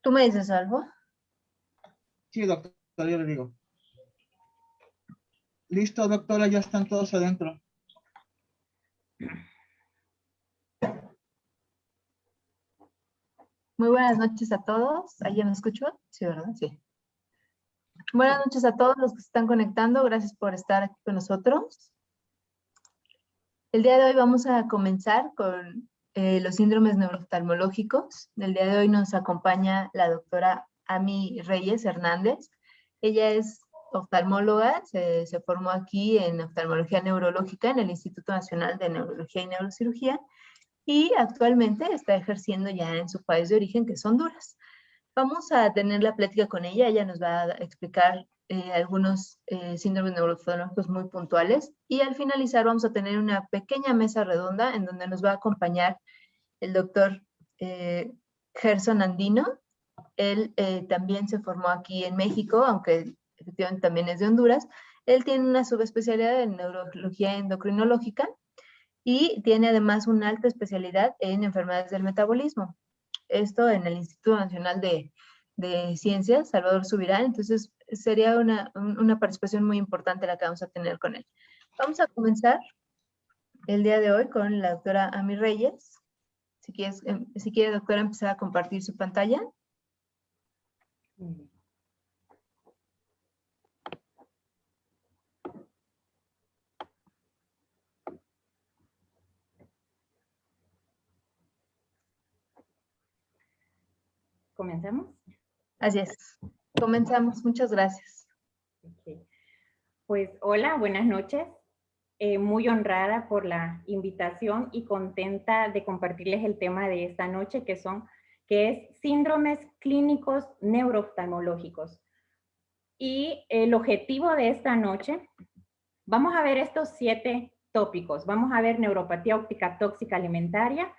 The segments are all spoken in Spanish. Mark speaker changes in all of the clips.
Speaker 1: ¿Tú me dices algo?
Speaker 2: Sí, doctora, yo le digo. Listo, doctora, ya están todos adentro.
Speaker 1: Muy buenas noches a todos. ¿Ahí me escucho? Sí, ¿verdad? Sí. Buenas noches a todos los que se están conectando. Gracias por estar aquí con nosotros. El día de hoy vamos a comenzar con los síndromes neurooftalmológicos. El día de hoy nos acompaña la doctora Ami Reyes Hernández. Ella es oftalmóloga, se formó aquí en oftalmología neurológica en el Instituto Nacional de Neurología y Neurocirugía y actualmente está ejerciendo ya en su país de origen, que es Honduras. Vamos a tener la plática con ella. Ella nos va a explicar algunos síndromes neurooftalmológicos muy puntuales y al finalizar vamos a tener una pequeña mesa redonda en donde nos va a acompañar el doctor Gerson Andino. Él también se formó aquí en México, aunque efectivamente también es de Honduras. Él tiene una subespecialidad en neurología endocrinológica y tiene además una alta especialidad en enfermedades del metabolismo. Esto en el Instituto Nacional de Ciencias, Salvador Subirán. Entonces sería una participación muy importante la que vamos a tener con él. Vamos a comenzar el día de hoy con la doctora Ami Reyes. Si quiere, doctora, empezar a compartir su pantalla.
Speaker 3: ¿Comenzamos?
Speaker 1: Así es. Comenzamos. Muchas gracias.
Speaker 3: Okay. Pues hola, buenas noches. Muy honrada por la invitación y contenta de compartirles el tema de esta noche que es síndromes clínicos neurooftalmológicos. Y el objetivo de esta noche, vamos a ver estos 7 tópicos. Vamos a ver neuropatía óptica tóxica alimentaria,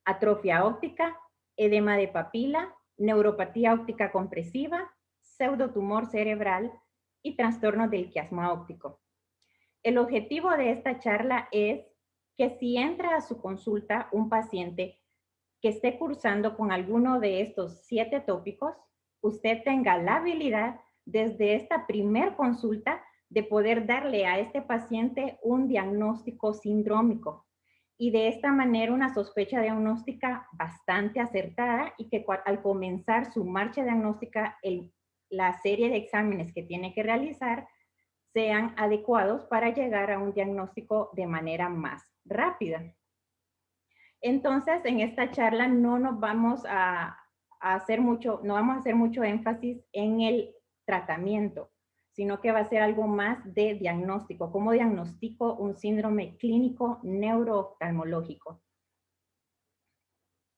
Speaker 3: atrofia óptica, edema de papila, neuropatía óptica compresiva, pseudotumor cerebral y trastornos del quiasma óptico. El objetivo de esta charla es que si entra a su consulta un paciente que esté cursando con alguno de estos 7 tópicos, usted tenga la habilidad desde esta primer consulta de poder darle a este paciente un diagnóstico sindrómico y de esta manera una sospecha diagnóstica bastante acertada y que al comenzar su marcha diagnóstica, la serie de exámenes que tiene que realizar sean adecuados para llegar a un diagnóstico de manera más rápida. Entonces, en esta charla no vamos a hacer mucho énfasis en el tratamiento, sino que va a ser algo más de diagnóstico. ¿Cómo diagnostico un síndrome clínico neurooftalmológico?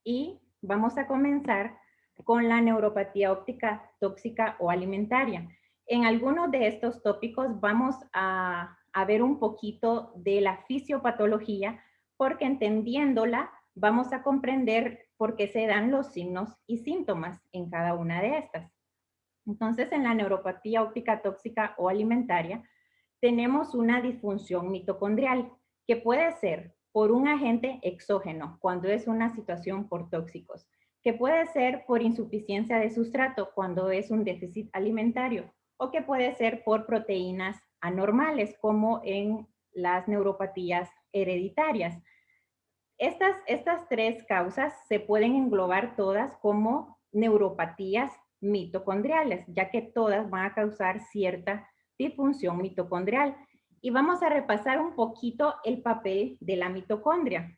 Speaker 3: Y vamos a comenzar con la neuropatía óptica tóxica o alimentaria. En algunos de estos tópicos vamos a ver un poquito de la fisiopatología, porque entendiéndola vamos a comprender por qué se dan los signos y síntomas en cada una de estas. Entonces, en la neuropatía óptica tóxica o alimentaria, tenemos una disfunción mitocondrial que puede ser por un agente exógeno, cuando es una situación por tóxicos, que puede ser por insuficiencia de sustrato, cuando es un déficit alimentario, o que puede ser por proteínas anormales, como en las neuropatías hereditarias. Estas 3 causas se pueden englobar todas como neuropatías mitocondriales, ya que todas van a causar cierta disfunción mitocondrial. Y vamos a repasar un poquito el papel de la mitocondria.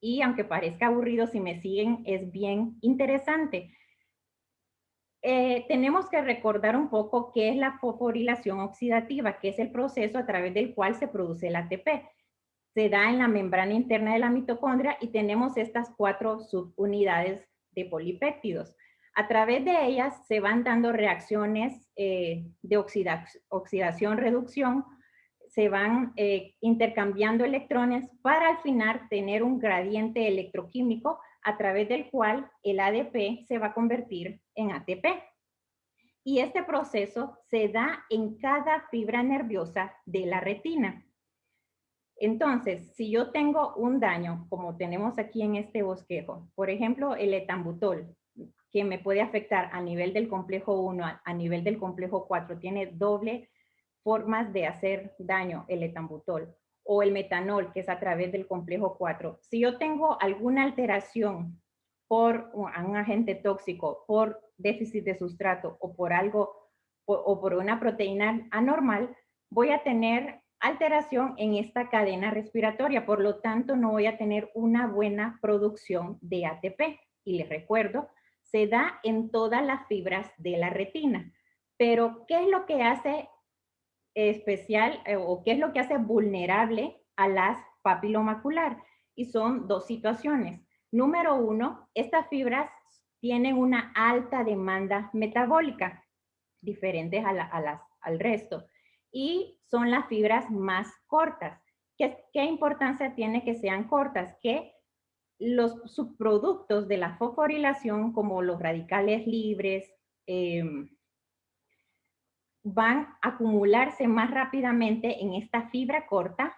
Speaker 3: Y aunque parezca aburrido, si me siguen, es bien interesante. Tenemos que recordar un poco qué es la fosforilación oxidativa, que es el proceso a través del cual se produce el ATP. Se da en la membrana interna de la mitocondria y tenemos estas 4 subunidades de polipéptidos. A través de ellas se van dando reacciones de oxidación-reducción, se van intercambiando electrones para al final tener un gradiente electroquímico a través del cual el ADP se va a convertir en ATP. Y este proceso se da en cada fibra nerviosa de la retina. Entonces, si yo tengo un daño, como tenemos aquí en este bosquejo, por ejemplo, el etambutol, que me puede afectar a nivel del complejo 1, a nivel del complejo 4, tiene doble formas de hacer daño el etambutol o el metanol, que es a través del complejo 4. Si yo tengo alguna alteración por un agente tóxico, por déficit de sustrato o por algo, o por una proteína anormal, voy a tener alteración en esta cadena respiratoria. Por lo tanto, no voy a tener una buena producción de ATP. Y les recuerdo, se da en todas las fibras de la retina. Pero, ¿qué es lo que hace especial o qué es lo que hace vulnerable a las papilomacular? Y son dos situaciones. Número uno, estas fibras tienen una alta demanda metabólica, diferentes al resto, y son las fibras más cortas. ¿Qué importancia tiene que sean cortas? Que los subproductos de la fosforilación, como los radicales libres, van a acumularse más rápidamente en esta fibra corta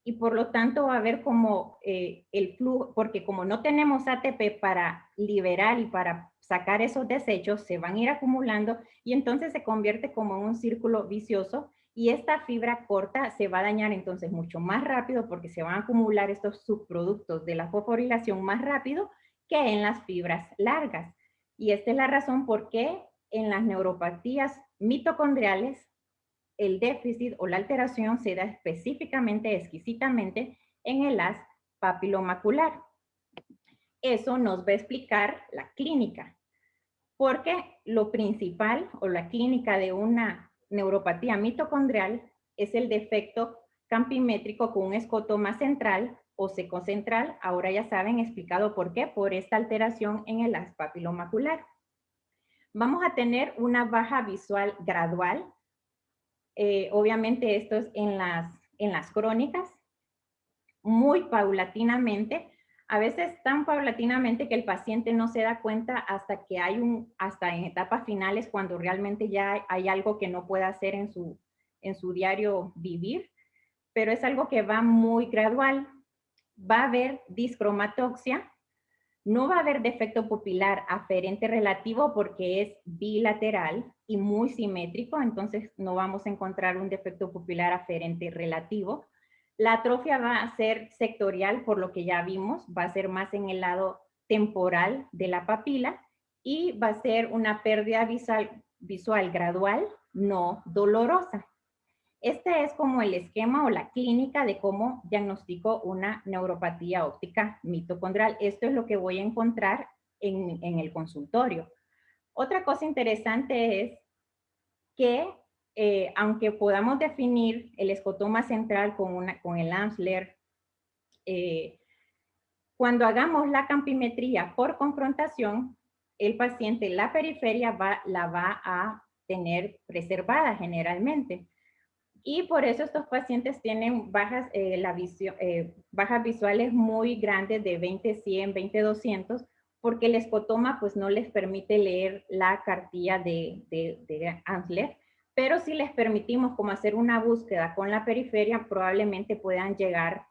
Speaker 3: y por lo tanto va a haber como el flujo, porque como no tenemos ATP para liberar y para sacar esos desechos, se van a ir acumulando y entonces se convierte como en un círculo vicioso y esta fibra corta se va a dañar entonces mucho más rápido porque se van a acumular estos subproductos de la fosforilación más rápido que en las fibras largas. Y esta es la razón por qué en las neuropatías mitocondriales el déficit o la alteración se da específicamente, exquisitamente en el haz papilomacular. Eso nos va a explicar la clínica, porque lo principal o la clínica de una neuropatía mitocondrial es el defecto campimétrico con un escotoma central o secocentral. Ahora ya saben explicado por qué, por esta alteración en el haz papilomacular. Vamos a tener una baja visual gradual. Obviamente esto es en las crónicas, muy paulatinamente, a veces tan paulatinamente que el paciente no se da cuenta hasta que hasta en etapas finales cuando realmente ya hay algo que no puede hacer en su diario vivir, pero es algo que va muy gradual. Va a haber discromatoxia, no va a haber defecto pupilar aferente relativo porque es bilateral y muy simétrico, entonces no vamos a encontrar un defecto pupilar aferente relativo. La atrofia va a ser sectorial, por lo que ya vimos, va a ser más en el lado temporal de la papila y va a ser una pérdida visual gradual, no dolorosa. Este es como el esquema o la clínica de cómo diagnostico una neuropatía óptica mitocondrial. Esto es lo que voy a encontrar en el consultorio. Otra cosa interesante es que aunque podamos definir el escotoma central con el Amsler, cuando hagamos la campimetría por confrontación, el paciente, la periferia la va a tener preservada generalmente. Y por eso estos pacientes tienen bajas visuales muy grandes de 20-100, 20-200, porque el escotoma pues no les permite leer la cartilla de Amsler, pero si les permitimos como hacer una búsqueda con la periferia, probablemente puedan llegar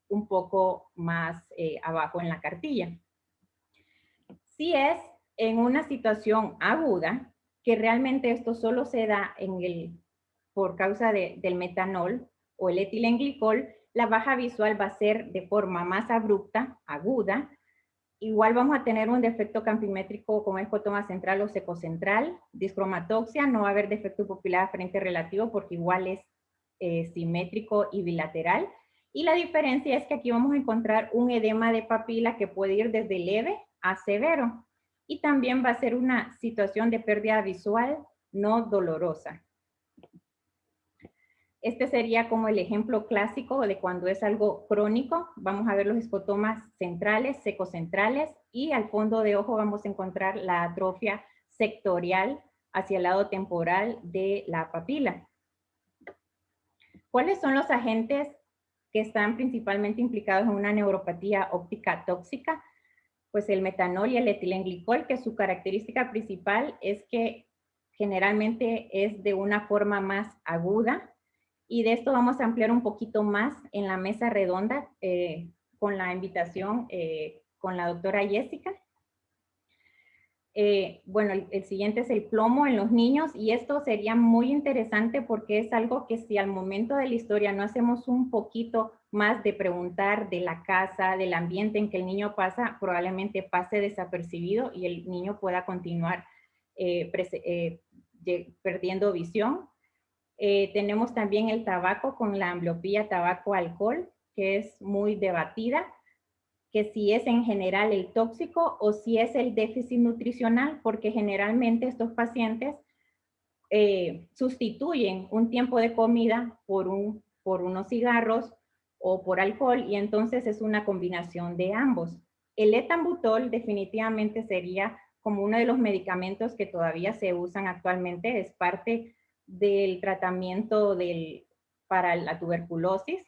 Speaker 3: un poco más abajo en la cartilla. Si es en una situación aguda, que realmente esto solo se da por causa del metanol o el etilenglicol, la baja visual va a ser de forma más abrupta, aguda. Igual vamos a tener un defecto campimétrico como escotoma central o secocentral, discromatoxia, no va a haber defecto pupilar aferente relativo porque igual es simétrico y bilateral. Y la diferencia es que aquí vamos a encontrar un edema de papila que puede ir desde leve a severo. Y también va a ser una situación de pérdida visual no dolorosa. Este sería como el ejemplo clásico de cuando es algo crónico. Vamos a ver los escotomas centrales, secocentrales, y al fondo de ojo vamos a encontrar la atrofia sectorial hacia el lado temporal de la papila. ¿Cuáles son los agentes que están principalmente implicados en una neuropatía óptica tóxica? Pues el metanol y el etilenglicol, que su característica principal es que generalmente es de una forma más aguda, y de esto vamos a ampliar un poquito más en la mesa redonda con la invitación con la doctora Jessica. Bueno, el siguiente es el plomo en los niños, y esto sería muy interesante porque es algo que si al momento de la historia no hacemos un poquito más de preguntar de la casa, del ambiente en que el niño pasa, probablemente pase desapercibido y el niño pueda continuar perdiendo visión. Tenemos también el tabaco con la ambliopía tabaco-alcohol, que es muy debatida, que si es en general el tóxico o si es el déficit nutricional, porque generalmente estos pacientes sustituyen un tiempo de comida por unos cigarros o por alcohol, y entonces es una combinación de ambos. El etambutol definitivamente sería como uno de los medicamentos que todavía se usan actualmente, es parte del tratamiento para la tuberculosis.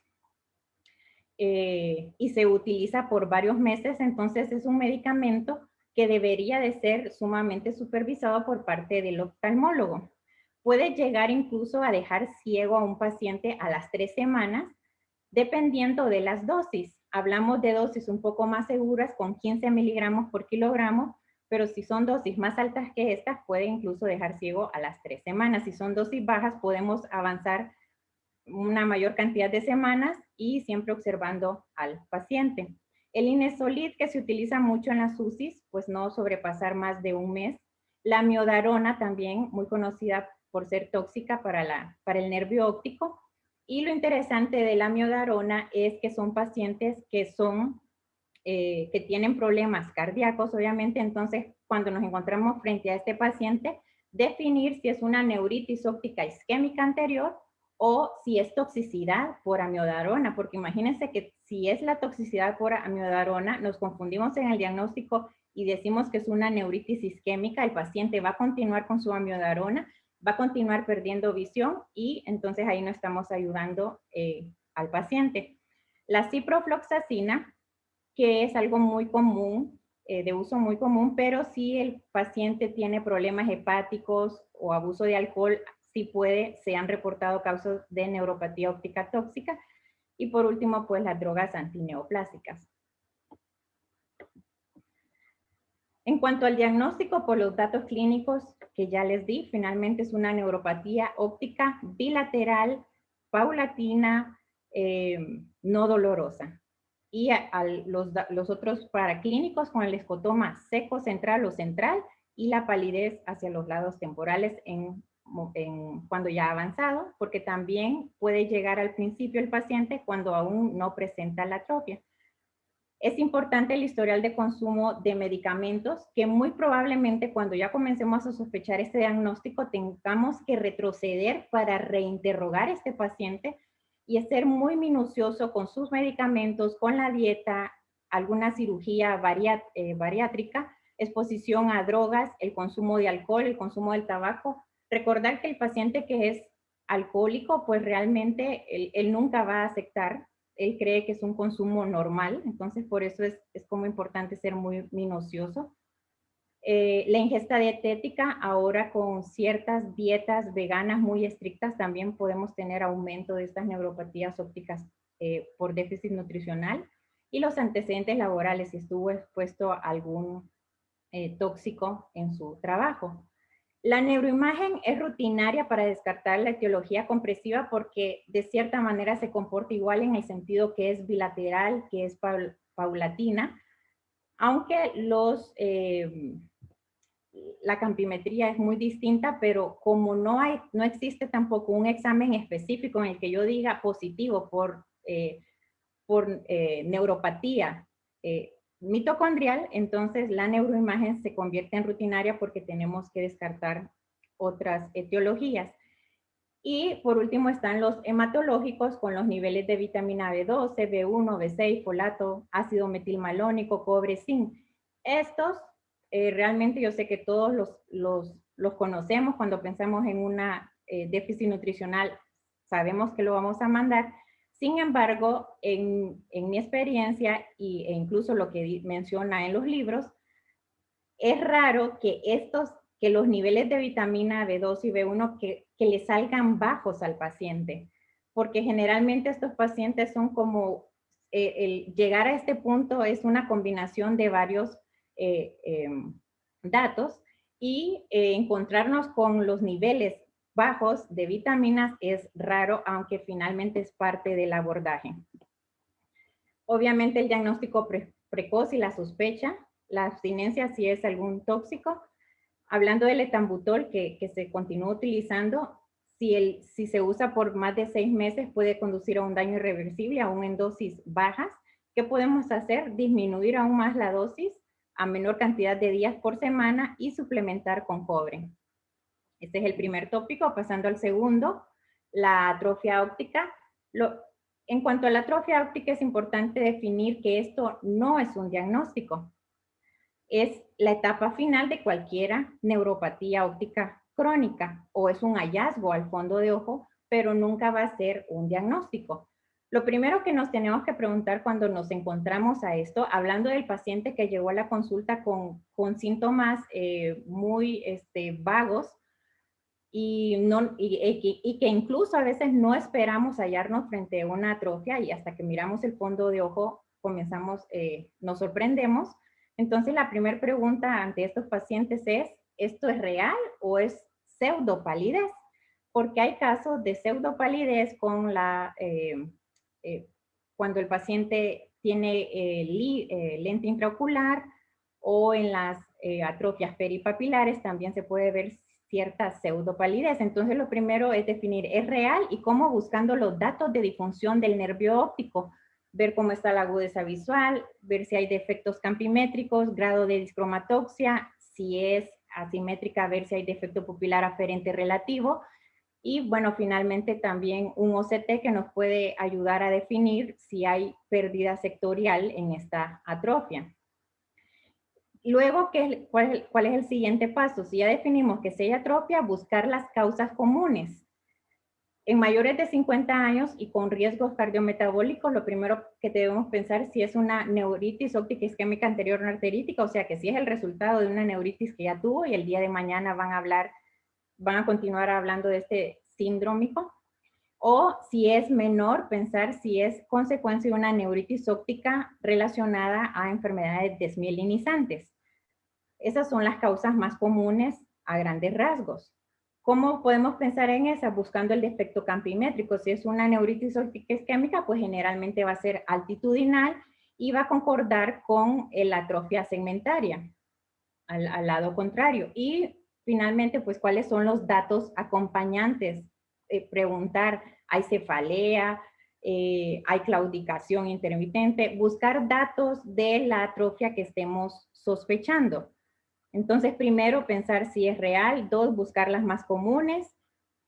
Speaker 3: Y se utiliza por varios meses, entonces es un medicamento que debería de ser sumamente supervisado por parte del oftalmólogo. Puede llegar incluso a dejar ciego a un paciente a las 3 semanas, dependiendo de las dosis. Hablamos de dosis un poco más seguras con 15 miligramos por kilogramo, pero si son dosis más altas que estas, puede incluso dejar ciego a las 3 semanas. Si son dosis bajas, podemos avanzar una mayor cantidad de semanas y siempre observando al paciente. El Inesolid, que se utiliza mucho en las UCIs, pues no sobrepasar más de un mes. La miodarona, también muy conocida por ser tóxica para el nervio óptico. Y lo interesante de la miodarona es que son pacientes que tienen problemas cardíacos, obviamente. Entonces, cuando nos encontramos frente a este paciente, definir si es una neuritis óptica isquémica anterior o si es toxicidad por amiodarona, porque imagínense que si es la toxicidad por amiodarona, nos confundimos en el diagnóstico y decimos que es una neuritis isquémica, el paciente va a continuar con su amiodarona, va a continuar perdiendo visión, y entonces ahí no estamos ayudando al paciente. La ciprofloxacina, que es algo muy común, de uso muy común, pero si el paciente tiene problemas hepáticos o abuso de alcohol, sí se han reportado casos de neuropatía óptica tóxica. Y por último, pues las drogas antineoplásicas. En cuanto al diagnóstico, por los datos clínicos que ya les di, finalmente es una neuropatía óptica bilateral, paulatina, no dolorosa. Y los otros paraclínicos con el escotoma seco central o central y la palidez hacia los lados temporales cuando ya ha avanzado, porque también puede llegar al principio el paciente cuando aún no presenta la atrofia. Es importante el historial de consumo de medicamentos, que muy probablemente cuando ya comencemos a sospechar este diagnóstico tengamos que retroceder para reinterrogar a este paciente y ser muy minucioso con sus medicamentos, con la dieta, alguna cirugía bariátrica, exposición a drogas, el consumo de alcohol, el consumo del tabaco. Recordar que el paciente que es alcohólico, pues realmente él nunca va a aceptar. Él cree que es un consumo normal, entonces por eso es como importante ser muy minucioso. La ingesta dietética, ahora con ciertas dietas veganas muy estrictas, también podemos tener aumento de estas neuropatías ópticas por déficit nutricional. Y los antecedentes laborales, si estuvo expuesto a algún tóxico en su trabajo. La neuroimagen es rutinaria para descartar la etiología compresiva porque de cierta manera se comporta igual en el sentido que es bilateral, que es paulatina, aunque la campimetría es muy distinta, pero como no existe tampoco un examen específico en el que yo diga positivo por neuropatía mitocondrial, entonces la neuroimagen se convierte en rutinaria porque tenemos que descartar otras etiologías. Y por último están los hematológicos con los niveles de vitamina B12, B1, B6, folato, ácido metilmalónico, cobre, zinc. Estos realmente yo sé que todos los conocemos. Cuando pensamos en una déficit nutricional, sabemos que lo vamos a mandar. Sin embargo, en mi experiencia e incluso lo que menciona en los libros, es raro que los niveles de vitamina B2 y B1 que le salgan bajos al paciente, porque generalmente estos pacientes son como, llegar a este punto es una combinación de varios datos y encontrarnos con los niveles bajos de vitaminas es raro, aunque finalmente es parte del abordaje. Obviamente el diagnóstico precoz y la sospecha, la abstinencia si es algún tóxico. Hablando del etambutol que se continúa utilizando, si se usa por más de 6 meses puede conducir a un daño irreversible, aún en dosis bajas. ¿Qué podemos hacer? Disminuir aún más la dosis a menor cantidad de días por semana y suplementar con cobre. Este es el primer tópico. Pasando al segundo, la atrofia óptica. En cuanto a la atrofia óptica, es importante definir que esto no es un diagnóstico. Es la etapa final de cualquier neuropatía óptica crónica o es un hallazgo al fondo de ojo, pero nunca va a ser un diagnóstico. Lo primero que nos tenemos que preguntar cuando nos encontramos a esto, hablando del paciente que llegó a la consulta con síntomas muy vagos, y que incluso a veces no esperamos hallarnos frente a una atrofia y hasta que miramos el fondo de ojo nos sorprendemos. Entonces la primera pregunta ante estos pacientes es, ¿esto es real o es pseudopalidez? Porque hay casos de pseudopalidez con cuando el paciente tiene lente intraocular o en las atrofias peripapilares también se puede ver cierta pseudopalidez. Entonces lo primero es definir, ¿es real? Y cómo buscando los datos de disfunción del nervio óptico, ver cómo está la agudeza visual, ver si hay defectos campimétricos, grado de discromatoxia, si es asimétrica, ver si hay defecto pupilar aferente relativo, y bueno, finalmente también un OCT que nos puede ayudar a definir si hay pérdida sectorial en esta atrofia. Luego, ¿cuál es el siguiente paso? Si ya definimos que si hay atrofia, buscar las causas comunes. En mayores de 50 años y con riesgos cardiometabólicos, lo primero que debemos pensar si es una neuritis óptica isquémica anterior no arterítica, o sea que si es el resultado de una neuritis que ya tuvo y el día de mañana van a continuar hablando de este síndromico. O si es menor, pensar si es consecuencia de una neuritis óptica relacionada a enfermedades desmielinizantes. Esas son las causas más comunes a grandes rasgos. ¿Cómo podemos pensar en esas? Buscando el defecto campimétrico. Si es una neuritis óptica isquémica, pues generalmente va a ser altitudinal y va a concordar con la atrofia segmentaria, al lado contrario. Y finalmente, pues, ¿cuáles son los datos acompañantes? Preguntar, ¿hay cefalea? ¿Hay claudicación intermitente? Buscar datos de la atrofia que estemos sospechando. Entonces, primero, pensar si es real. 2, buscar las más comunes.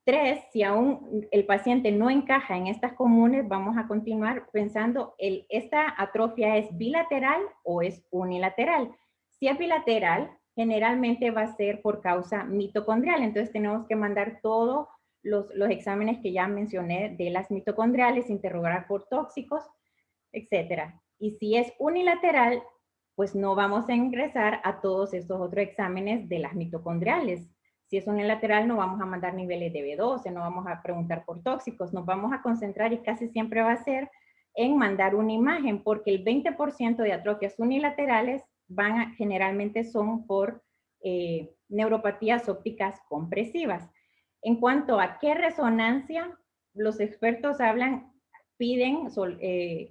Speaker 3: 3, si aún el paciente no encaja en estas comunes, vamos a continuar pensando, ¿esta atrofia es bilateral o es unilateral? Si es bilateral, generalmente va a ser por causa mitocondrial. Entonces, tenemos que mandar todos los exámenes que ya mencioné de las mitocondriales, interrogar por tóxicos, etc. Y si es unilateral, pues no vamos a ingresar a todos estos otros exámenes de las mitocondriales. Si es unilateral, no vamos a mandar niveles de B12, no vamos a preguntar por tóxicos, nos vamos a concentrar y casi siempre va a ser en mandar una imagen, porque el 20% de atrofias unilaterales generalmente son por neuropatías ópticas compresivas. En cuanto a qué resonancia, los expertos piden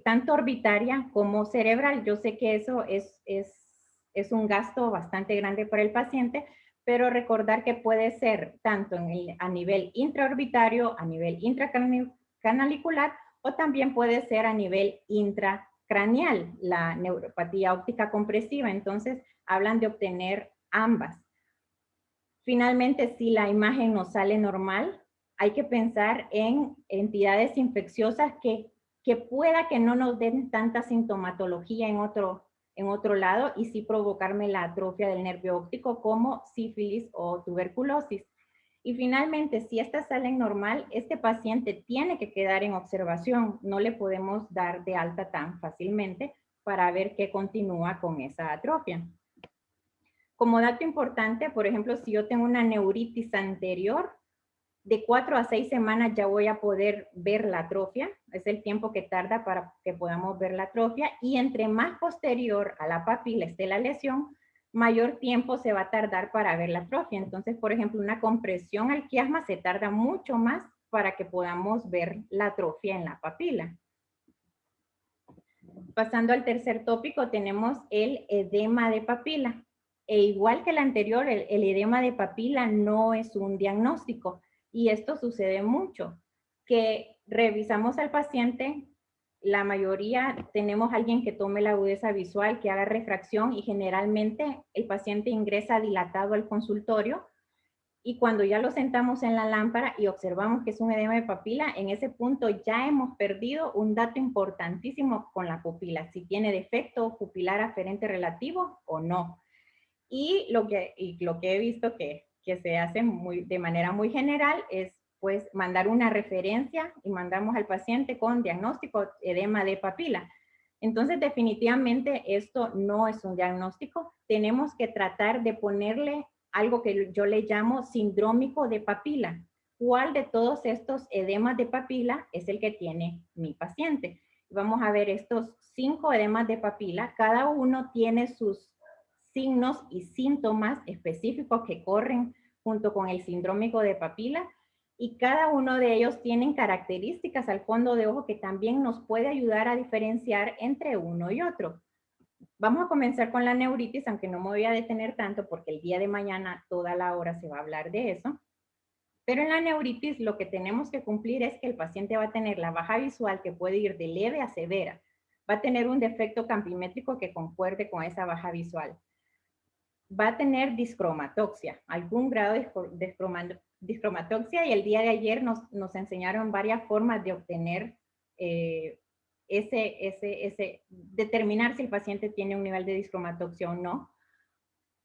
Speaker 3: tanto orbitaria como cerebral. Yo sé que eso es un gasto bastante grande para el paciente, pero recordar que puede ser tanto a nivel intraorbitario, a nivel intracanalicular, o también puede ser a nivel intracraneal, la neuropatía óptica compresiva. Entonces, hablan de obtener ambas. Finalmente, si la imagen nos sale normal, hay que pensar en entidades infecciosas que pueda que no nos den tanta sintomatología en otro lado y sí provocarme la atrofia del nervio óptico como sífilis o tuberculosis. Y finalmente, si estas salen normal, este paciente tiene que quedar en observación. No le podemos dar de alta tan fácilmente para ver qué continúa con esa atrofia. Como dato importante, por ejemplo, si yo tengo una neuritis anterior, de 4 a 6 semanas ya voy a poder ver la atrofia. Es el tiempo que tarda para que podamos ver la atrofia. Y entre más posterior a la papila esté la lesión, mayor tiempo se va a tardar para ver la atrofia. Entonces, por ejemplo, una compresión al quiasma se tarda mucho más para que podamos ver la atrofia en la papila. Pasando al tercer tópico, tenemos el edema de papila. E igual que el anterior, el edema de papila no es un diagnóstico. Y esto sucede mucho, que revisamos al paciente, la mayoría tenemos a alguien que tome la agudeza visual, que haga refracción, y generalmente el paciente ingresa dilatado al consultorio, y cuando ya lo sentamos en la lámpara y observamos que es un edema de papila, en ese punto ya hemos perdido un dato importantísimo con la pupila, si tiene defecto pupilar aferente relativo o no. Y lo que he visto que se hace de manera muy general es pues mandar una referencia y mandamos al paciente con diagnóstico edema de papila. Entonces definitivamente esto no es un diagnóstico. Tenemos que tratar de ponerle algo que yo le llamo sindrómico de papila. ¿Cuál de todos estos edemas de papila es el que tiene mi paciente? Vamos a ver estos 5 edemas de papila. Cada uno tiene sus signos y síntomas específicos que corren junto con el sindrómico de papila, y cada uno de ellos tienen características al fondo de ojo que también nos puede ayudar a diferenciar entre uno y otro. Vamos a comenzar con la neuritis, aunque no me voy a detener tanto porque el día de mañana toda la hora se va a hablar de eso. Pero en la neuritis lo que tenemos que cumplir es que el paciente va a tener la baja visual que puede ir de leve a severa. Va a tener un defecto campimétrico que concuerde con esa baja visual. Va a tener discromatoxia, algún grado de discromatoxia, y el día de ayer nos enseñaron varias formas de obtener determinar si el paciente tiene un nivel de discromatoxia o no.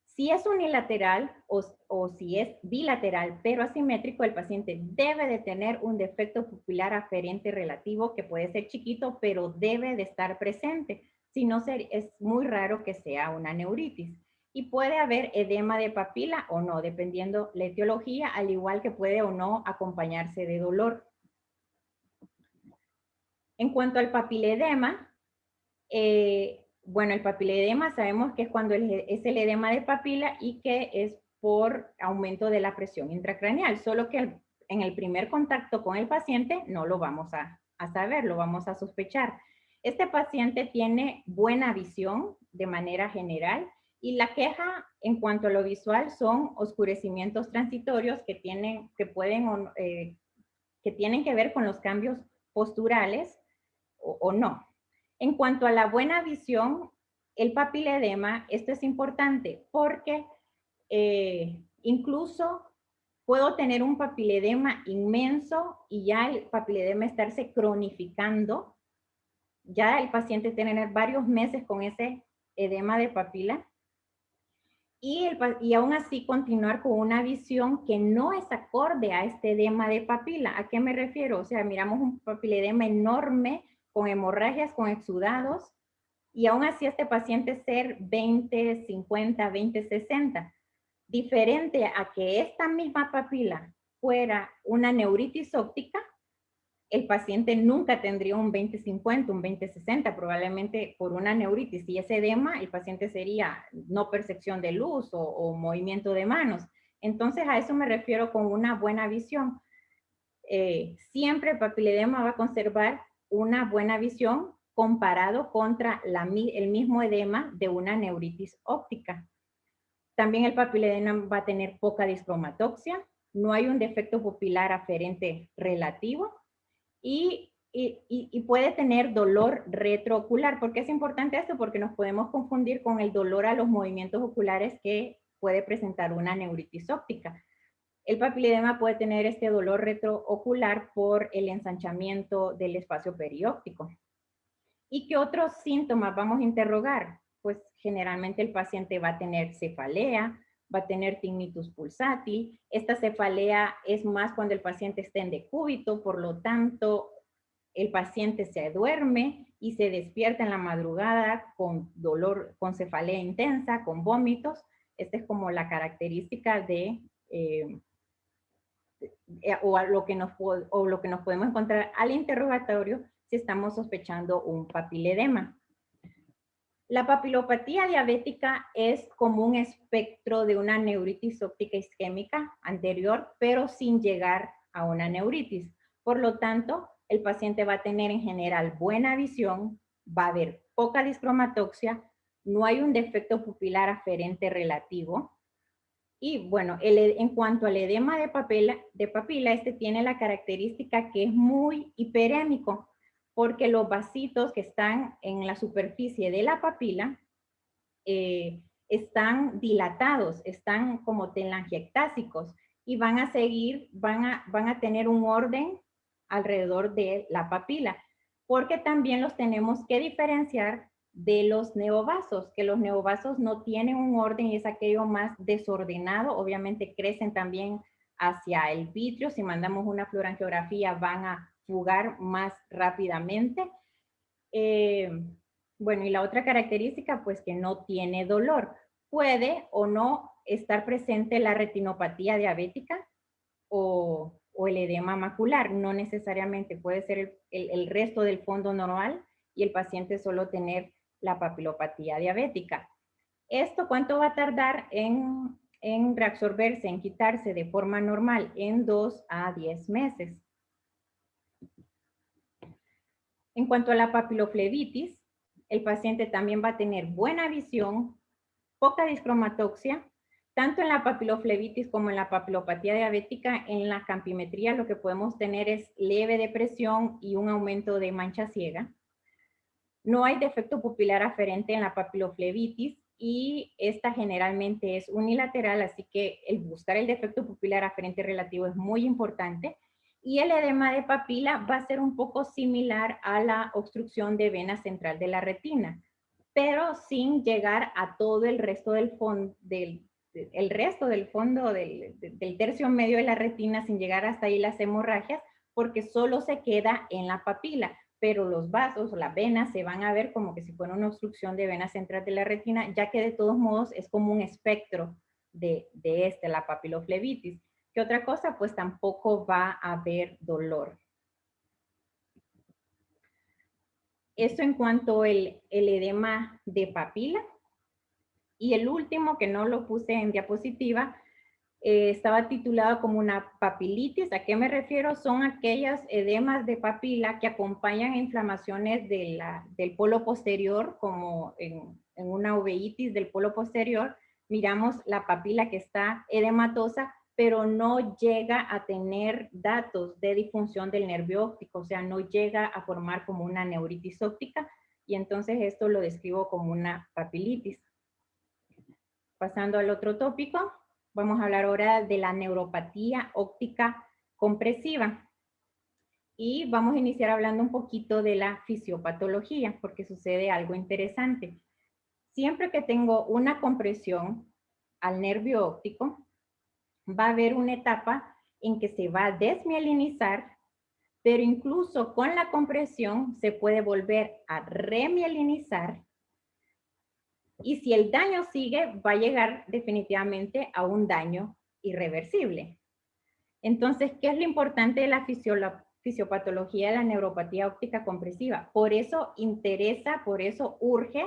Speaker 3: Si es unilateral o si es bilateral pero asimétrico, el paciente debe de tener un defecto pupilar aferente relativo que puede ser chiquito, pero debe de estar presente. Si no, es muy raro que sea una neuritis. Y puede haber edema de papila o no, dependiendo la etiología, al igual que puede o no acompañarse de dolor. En cuanto al papiledema, bueno, el papiledema sabemos que es cuando es el edema de papila y que es por aumento de la presión intracraneal, solo que en el primer contacto con el paciente no lo vamos a saber, lo vamos a sospechar. Este paciente tiene buena visión de manera general, y la queja en cuanto a lo visual son oscurecimientos transitorios que tienen que ver con los cambios posturales o no. En cuanto a la buena visión, el papiledema, esto es importante porque incluso puedo tener un papiledema inmenso y ya el papiledema estarse cronificando, ya el paciente tener varios meses con ese edema de papila, y aún así continuar con una visión que no es acorde a este edema de papila. ¿A qué me refiero? O sea, miramos un papiledema enorme con hemorragias, con exudados, y aún así este paciente ser 20, 50, 20, 60. Diferente a que esta misma papila fuera una neuritis óptica, el paciente nunca tendría un 20-50, un 20-60, probablemente por una neuritis. Y ese edema, el paciente sería no percepción de luz o movimiento de manos. Entonces, a eso me refiero con una buena visión. Siempre el papiledema va a conservar una buena visión comparado contra el mismo edema de una neuritis óptica. También el papiledema va a tener poca discromatoxia, no hay un defecto pupilar aferente relativo, y puede tener dolor retroocular. ¿Por qué es importante esto? Porque nos podemos confundir con el dolor a los movimientos oculares que puede presentar una neuritis óptica. El papiledema puede tener este dolor retroocular por el ensanchamiento del espacio perióptico. ¿Y qué otros síntomas vamos a interrogar? Pues generalmente el paciente va a tener cefalea, va a tener tinnitus pulsátil. Esta cefalea es más cuando el paciente está en decúbito, por lo tanto, el paciente se duerme y se despierta en la madrugada con dolor, con cefalea intensa, con vómitos. Esta es como la característica de lo que nos podemos encontrar al interrogatorio si estamos sospechando un papiledema. La papilopatía diabética es como un espectro de una neuritis óptica isquémica anterior, pero sin llegar a una neuritis. Por lo tanto, el paciente va a tener en general buena visión, va a haber poca discromatoxia, no hay un defecto pupilar aferente relativo. Y bueno, en cuanto al edema de papila, este tiene la característica que es muy hiperémico, porque los vasitos que están en la superficie de la papila están dilatados, están como telangiectásicos y van a tener un orden alrededor de la papila, porque también los tenemos que diferenciar de los neovasos, que los neovasos no tienen un orden y es aquello más desordenado, obviamente crecen también hacia el vitrio, si mandamos una fluorangiografía van a fugar más rápidamente. Bueno, y la otra característica, pues que no tiene dolor. Puede o no estar presente la retinopatía diabética o el edema macular. No necesariamente puede ser el resto del fondo normal y el paciente solo tener la papilopatía diabética. ¿Esto cuánto va a tardar en reabsorberse, en quitarse de forma normal? En 2 a 10 meses. En cuanto a la papiloflebitis, el paciente también va a tener buena visión, poca discromatoxia, tanto en la papiloflebitis como en la papilopatía diabética. En la campimetría lo que podemos tener es leve depresión y un aumento de mancha ciega. No hay defecto pupilar aferente en la papiloflebitis y esta generalmente es unilateral, así que el buscar el defecto pupilar aferente relativo es muy importante. Y el edema de papila va a ser un poco similar a la obstrucción de vena central de la retina, pero sin llegar a todo el resto del fondo, del tercio medio de la retina, sin llegar hasta ahí las hemorragias, porque solo se queda en la papila, pero los vasos o las venas se van a ver como que si fuera una obstrucción de vena central de la retina, ya que de todos modos es como un espectro de la papiloflebitis. ¿Qué otra cosa? Pues tampoco va a haber dolor. Eso en cuanto al edema de papila. Y el último, que no lo puse en diapositiva, estaba titulado como una papilitis. ¿A qué me refiero? Son aquellas edemas de papila que acompañan inflamaciones del polo posterior, como en una uveitis del polo posterior. Miramos la papila que está edematosa, pero no llega a tener datos de disfunción del nervio óptico, o sea, no llega a formar como una neuritis óptica, y entonces esto lo describo como una papilitis. Pasando al otro tópico, vamos a hablar ahora de la neuropatía óptica compresiva. Y vamos a iniciar hablando un poquito de la fisiopatología, porque sucede algo interesante. Siempre que tengo una compresión al nervio óptico, va a haber una etapa en que se va a desmielinizar, pero incluso con la compresión se puede volver a remielinizar. Y si el daño sigue, va a llegar definitivamente a un daño irreversible. Entonces, ¿qué es lo importante de la fisiopatología de la neuropatía óptica compresiva? Por eso interesa, por eso urge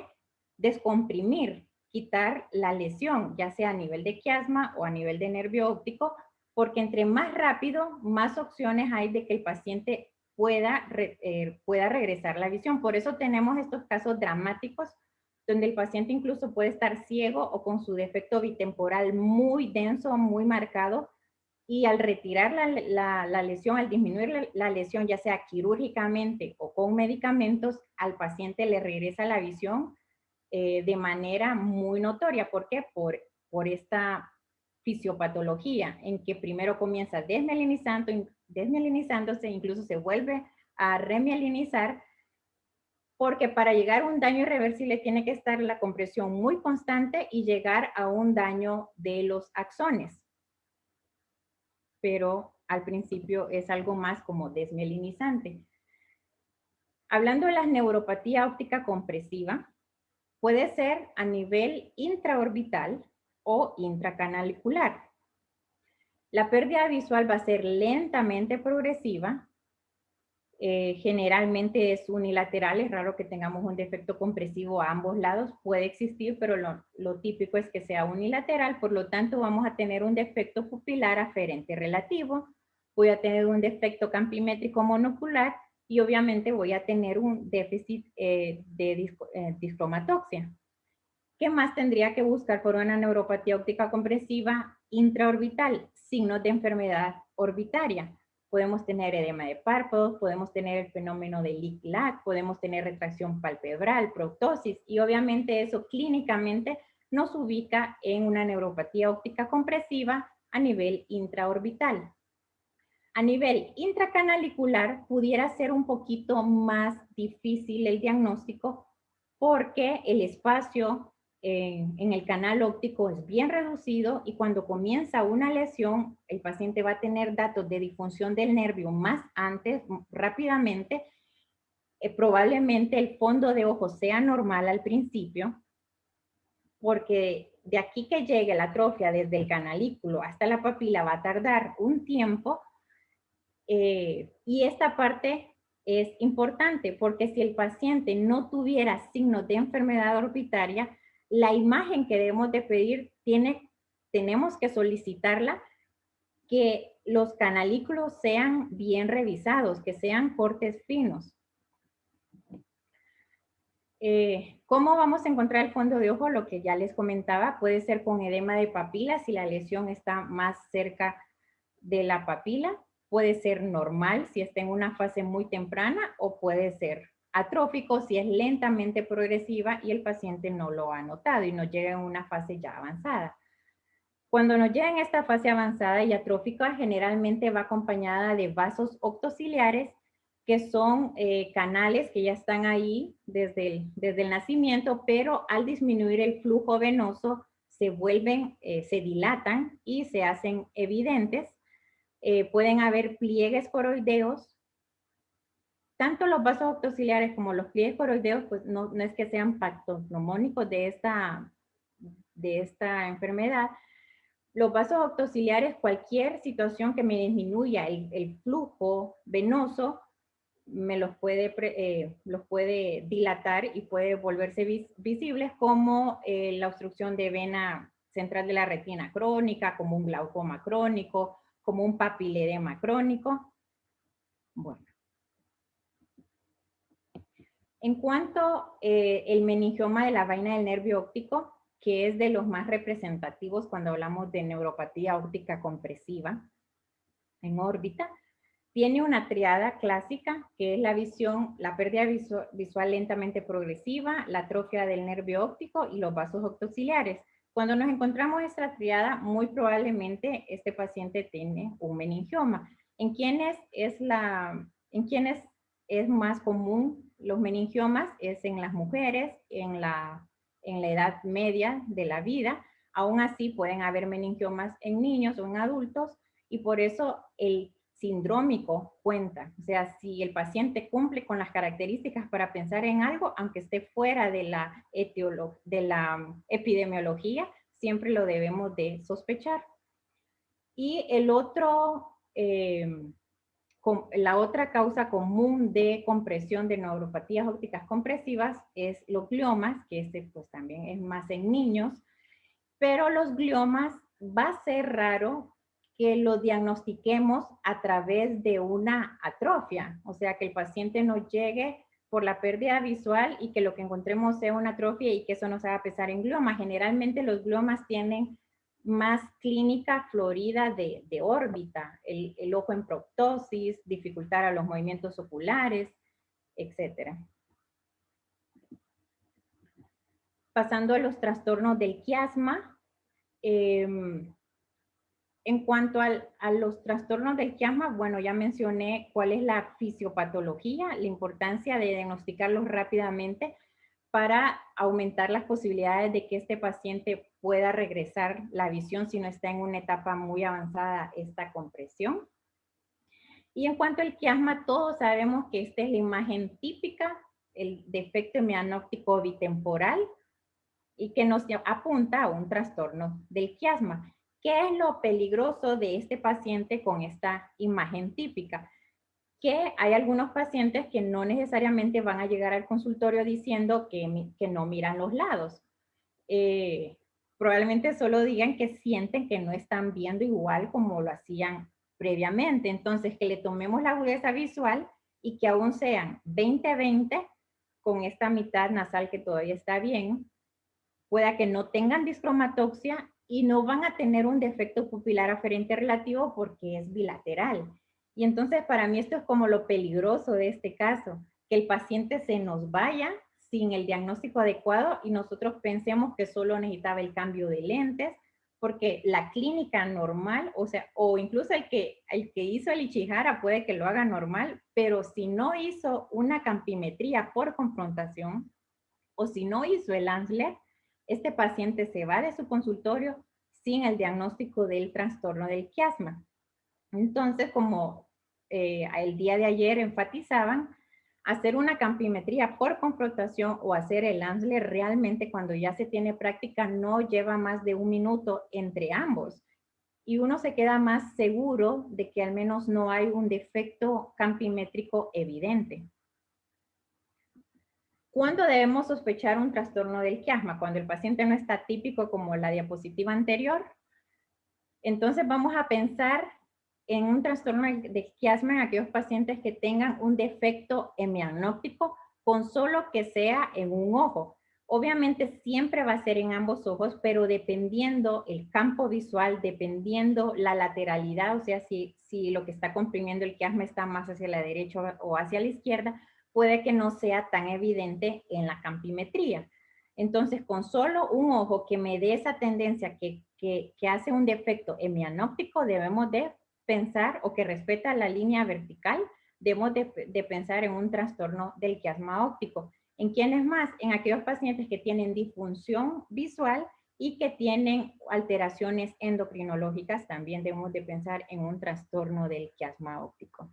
Speaker 3: descomprimir, quitar la lesión, ya sea a nivel de quiasma o a nivel de nervio óptico, porque entre más rápido, más opciones hay de que el paciente pueda regresar la visión. Por eso tenemos estos casos dramáticos donde el paciente incluso puede estar ciego o con su defecto bitemporal muy denso, muy marcado, y al retirar la lesión, al disminuir la lesión, ya sea quirúrgicamente o con medicamentos, al paciente le regresa la visión de manera muy notoria. ¿Por qué? Por esta fisiopatología en que primero comienza desmielinizándose, incluso se vuelve a remielinizar, porque para llegar a un daño irreversible tiene que estar la compresión muy constante y llegar a un daño de los axones. Pero al principio es algo más como desmielinizante. Hablando de la neuropatía óptica compresiva, puede ser a nivel intraorbital o intracanalicular. La pérdida visual va a ser lentamente progresiva. Generalmente es unilateral, es raro que tengamos un defecto compresivo a ambos lados, puede existir, pero lo típico es que sea unilateral, por lo tanto vamos a tener un defecto pupilar aferente relativo, voy a tener un defecto campimétrico monocular y obviamente voy a tener un déficit de discromatoxia. ¿Qué más tendría que buscar por una neuropatía óptica compresiva intraorbital? Signos de enfermedad orbitaria. Podemos tener edema de párpados, podemos tener el fenómeno de lick-lag, podemos tener retracción palpebral, proptosis, y obviamente eso clínicamente nos ubica en una neuropatía óptica compresiva a nivel intraorbital. A nivel intracanalicular pudiera ser un poquito más difícil el diagnóstico porque el espacio en el canal óptico es bien reducido y cuando comienza una lesión, el paciente va a tener datos de disfunción del nervio más antes, rápidamente. Probablemente el fondo de ojo sea normal al principio, porque de aquí que llegue la atrofia desde el canalículo hasta la papila va a tardar un tiempo. Y esta parte es importante porque si el paciente no tuviera signos de enfermedad orbitaria, la imagen que debemos de pedir tenemos que solicitarla que los canalículos sean bien revisados, que sean cortes finos. ¿Cómo vamos a encontrar el fondo de ojo? Lo que ya les comentaba, puede ser con edema de papila si la lesión está más cerca de la papila. Puede ser normal si está en una fase muy temprana o puede ser atrófico si es lentamente progresiva y el paciente no lo ha notado y nos llega en una fase ya avanzada. Cuando nos llega en esta fase avanzada y atrófica, generalmente va acompañada de vasos octociliares, que son canales que ya están ahí desde el nacimiento, pero al disminuir el flujo venoso se dilatan y se hacen evidentes. Pueden haber pliegues coroideos. Tanto los vasos octociliares como los pliegues coroideos, pues no es que sean patognomónicos de esta enfermedad. Los vasos octociliares, cualquier situación que me disminuya el flujo venoso, los puede dilatar y puede volverse visibles, como la obstrucción de vena central de la retina crónica, como un glaucoma crónico, como un papiledema crónico. Bueno. En cuanto el meningioma de la vaina del nervio óptico, que es de los más representativos cuando hablamos de neuropatía óptica compresiva en órbita, tiene una triada clásica que es la pérdida visual lentamente progresiva, la atrofia del nervio óptico y los vasos octociliares. Cuando nos encontramos esta triada, muy probablemente este paciente tiene un meningioma. ¿En quiénes es más común los meningiomas? Es en las mujeres, en la edad media de la vida. Aún así pueden haber meningiomas en niños o en adultos y por eso el sindrómico cuenta. O sea, si el paciente cumple con las características para pensar en algo, aunque esté fuera de la epidemiología, siempre lo debemos de sospechar. Y la otra causa común de compresión de neuropatías ópticas compresivas es los gliomas, que pues también es más en niños, pero los gliomas va a ser raro que lo diagnostiquemos a través de una atrofia, o sea, que el paciente nos llegue por la pérdida visual y que lo que encontremos sea una atrofia y que eso nos haga pensar en gliomas. Generalmente los gliomas tienen más clínica florida de órbita, el ojo en proptosis, dificultar a los movimientos oculares, etc. Pasando a los trastornos del quiasma, en cuanto a los trastornos del quiasma, bueno, ya mencioné cuál es la fisiopatología, la importancia de diagnosticarlos rápidamente para aumentar las posibilidades de que este paciente pueda regresar la visión si no está en una etapa muy avanzada esta compresión. Y en cuanto al quiasma, todos sabemos que esta es la imagen típica, el defecto hemianóptico bitemporal, y que nos apunta a un trastorno del quiasma. ¿Qué es lo peligroso de este paciente con esta imagen típica? que hay algunos pacientes que no necesariamente van a llegar al consultorio diciendo que no miran los lados. Probablemente solo digan que sienten que no están viendo igual como lo hacían previamente. Entonces, que le tomemos la agudeza visual y que aún sean 20-20 con esta mitad nasal que todavía está bien, pueda que no tengan discromatoxia y no van a tener un defecto pupilar aferente relativo porque es bilateral. Y entonces para mí esto es como lo peligroso de este caso, que el paciente se nos vaya sin el diagnóstico adecuado y nosotros pensemos que solo necesitaba el cambio de lentes, porque la clínica normal, o sea, o incluso el que hizo el Ichihara puede que lo haga normal, pero si no hizo una campimetría por confrontación, o si no hizo el Ansler, este paciente se va de su consultorio sin el diagnóstico del trastorno del quiasma. Entonces, como el día de ayer enfatizaban, hacer una campimetría por confrontación o hacer el Ansler realmente cuando ya se tiene práctica no lleva más de 1 minuto entre ambos. Y uno se queda más seguro de que al menos no hay un defecto campimétrico evidente. ¿Cuándo debemos sospechar un trastorno del quiasma? Cuando el paciente no está típico como la diapositiva anterior. Entonces vamos a pensar en un trastorno de quiasma en aquellos pacientes que tengan un defecto hemianóptico con solo que sea en un ojo. Obviamente siempre va a ser en ambos ojos, pero dependiendo el campo visual, dependiendo la lateralidad, o sea, si lo que está comprimiendo el quiasma está más hacia la derecha o hacia la izquierda, puede que no sea tan evidente en la campimetría. Entonces, con solo un ojo que me dé esa tendencia que hace un defecto hemianóptico, debemos de pensar, o que respeta la línea vertical, debemos de pensar en un trastorno del quiasma óptico. ¿En quiénes más? En aquellos pacientes que tienen disfunción visual y que tienen alteraciones endocrinológicas, también debemos de pensar en un trastorno del quiasma óptico.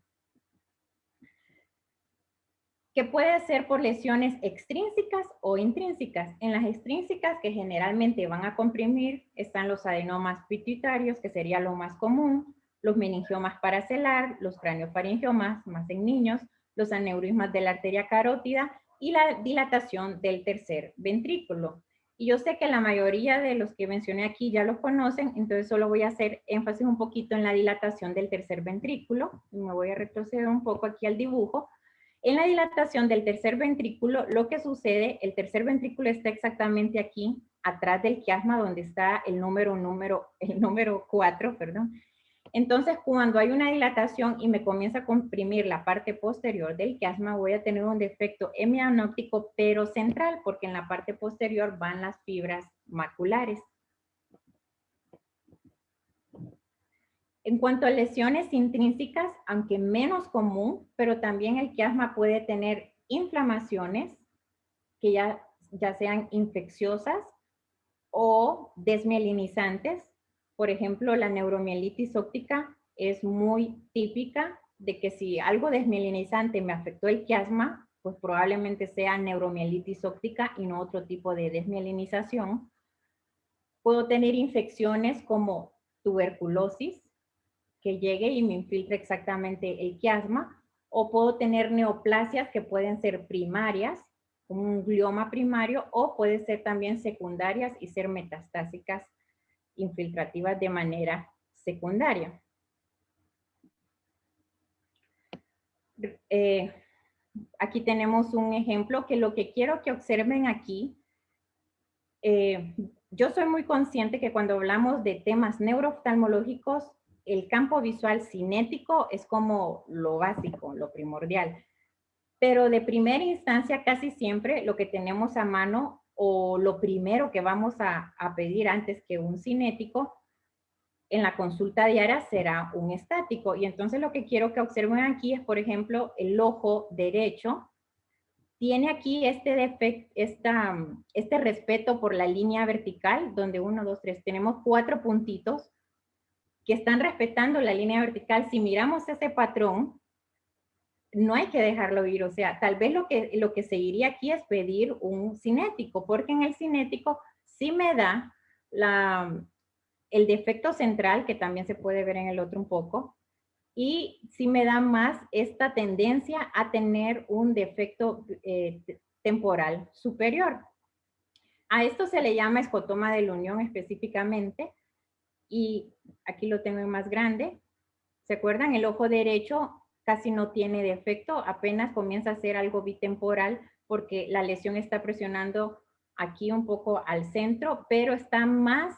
Speaker 3: Que puede ser por lesiones extrínsecas o intrínsecas. En las extrínsecas, que generalmente van a comprimir, están los adenomas pituitarios, que sería lo más común, los meningiomas paracelar, los craniofaringiomas, más en niños, los aneurismas de la arteria carótida y la dilatación del tercer ventrículo. Y yo sé que la mayoría de los que mencioné aquí ya los conocen, entonces solo voy a hacer énfasis un poquito en la dilatación del tercer ventrículo. Y me voy a retroceder un poco aquí al dibujo. En la dilatación del tercer ventrículo, lo que sucede, el tercer ventrículo está exactamente aquí, atrás del quiasma, donde está el número 4, perdón. Entonces, cuando hay una dilatación y me comienza a comprimir la parte posterior del quiasma, voy a tener un defecto hemianóptico, pero central, porque en la parte posterior van las fibras maculares. En cuanto a lesiones intrínsecas, aunque menos común, pero también el quiasma puede tener inflamaciones que ya sean infecciosas o desmielinizantes. Por ejemplo, la neuromielitis óptica es muy típica de que si algo desmielinizante me afectó el quiasma, pues probablemente sea neuromielitis óptica y no otro tipo de desmielinización. Puedo tener infecciones como tuberculosis, que llegue y me infiltre exactamente el quiasma, o puedo tener neoplasias que pueden ser primarias, como un glioma primario, o puede ser también secundarias y ser metastásicas infiltrativas de manera secundaria. Aquí tenemos un ejemplo que lo que quiero que observen aquí, yo soy muy consciente que cuando hablamos de temas neurooftalmológicos, el campo visual cinético es como lo básico, lo primordial. Pero de primera instancia, casi siempre lo que tenemos a mano o lo primero que vamos a pedir antes que un cinético en la consulta diaria será un estático. Y entonces lo que quiero que observen aquí es, por ejemplo, el ojo derecho. Tiene aquí este respeto por la línea vertical, donde 1, 2, 3, tenemos 4 puntitos que están respetando la línea vertical. Si miramos ese patrón, no hay que dejarlo ir. O sea, tal vez lo que seguiría aquí es pedir un cinético, porque en el cinético sí me da el defecto central, que también se puede ver en el otro un poco, y sí me da más esta tendencia a tener un defecto temporal superior. A esto se le llama escotoma de la unión específicamente, y aquí lo tengo en más grande. ¿Se acuerdan? El ojo derecho casi no tiene defecto, apenas comienza a ser algo bitemporal porque la lesión está presionando aquí un poco al centro, pero está más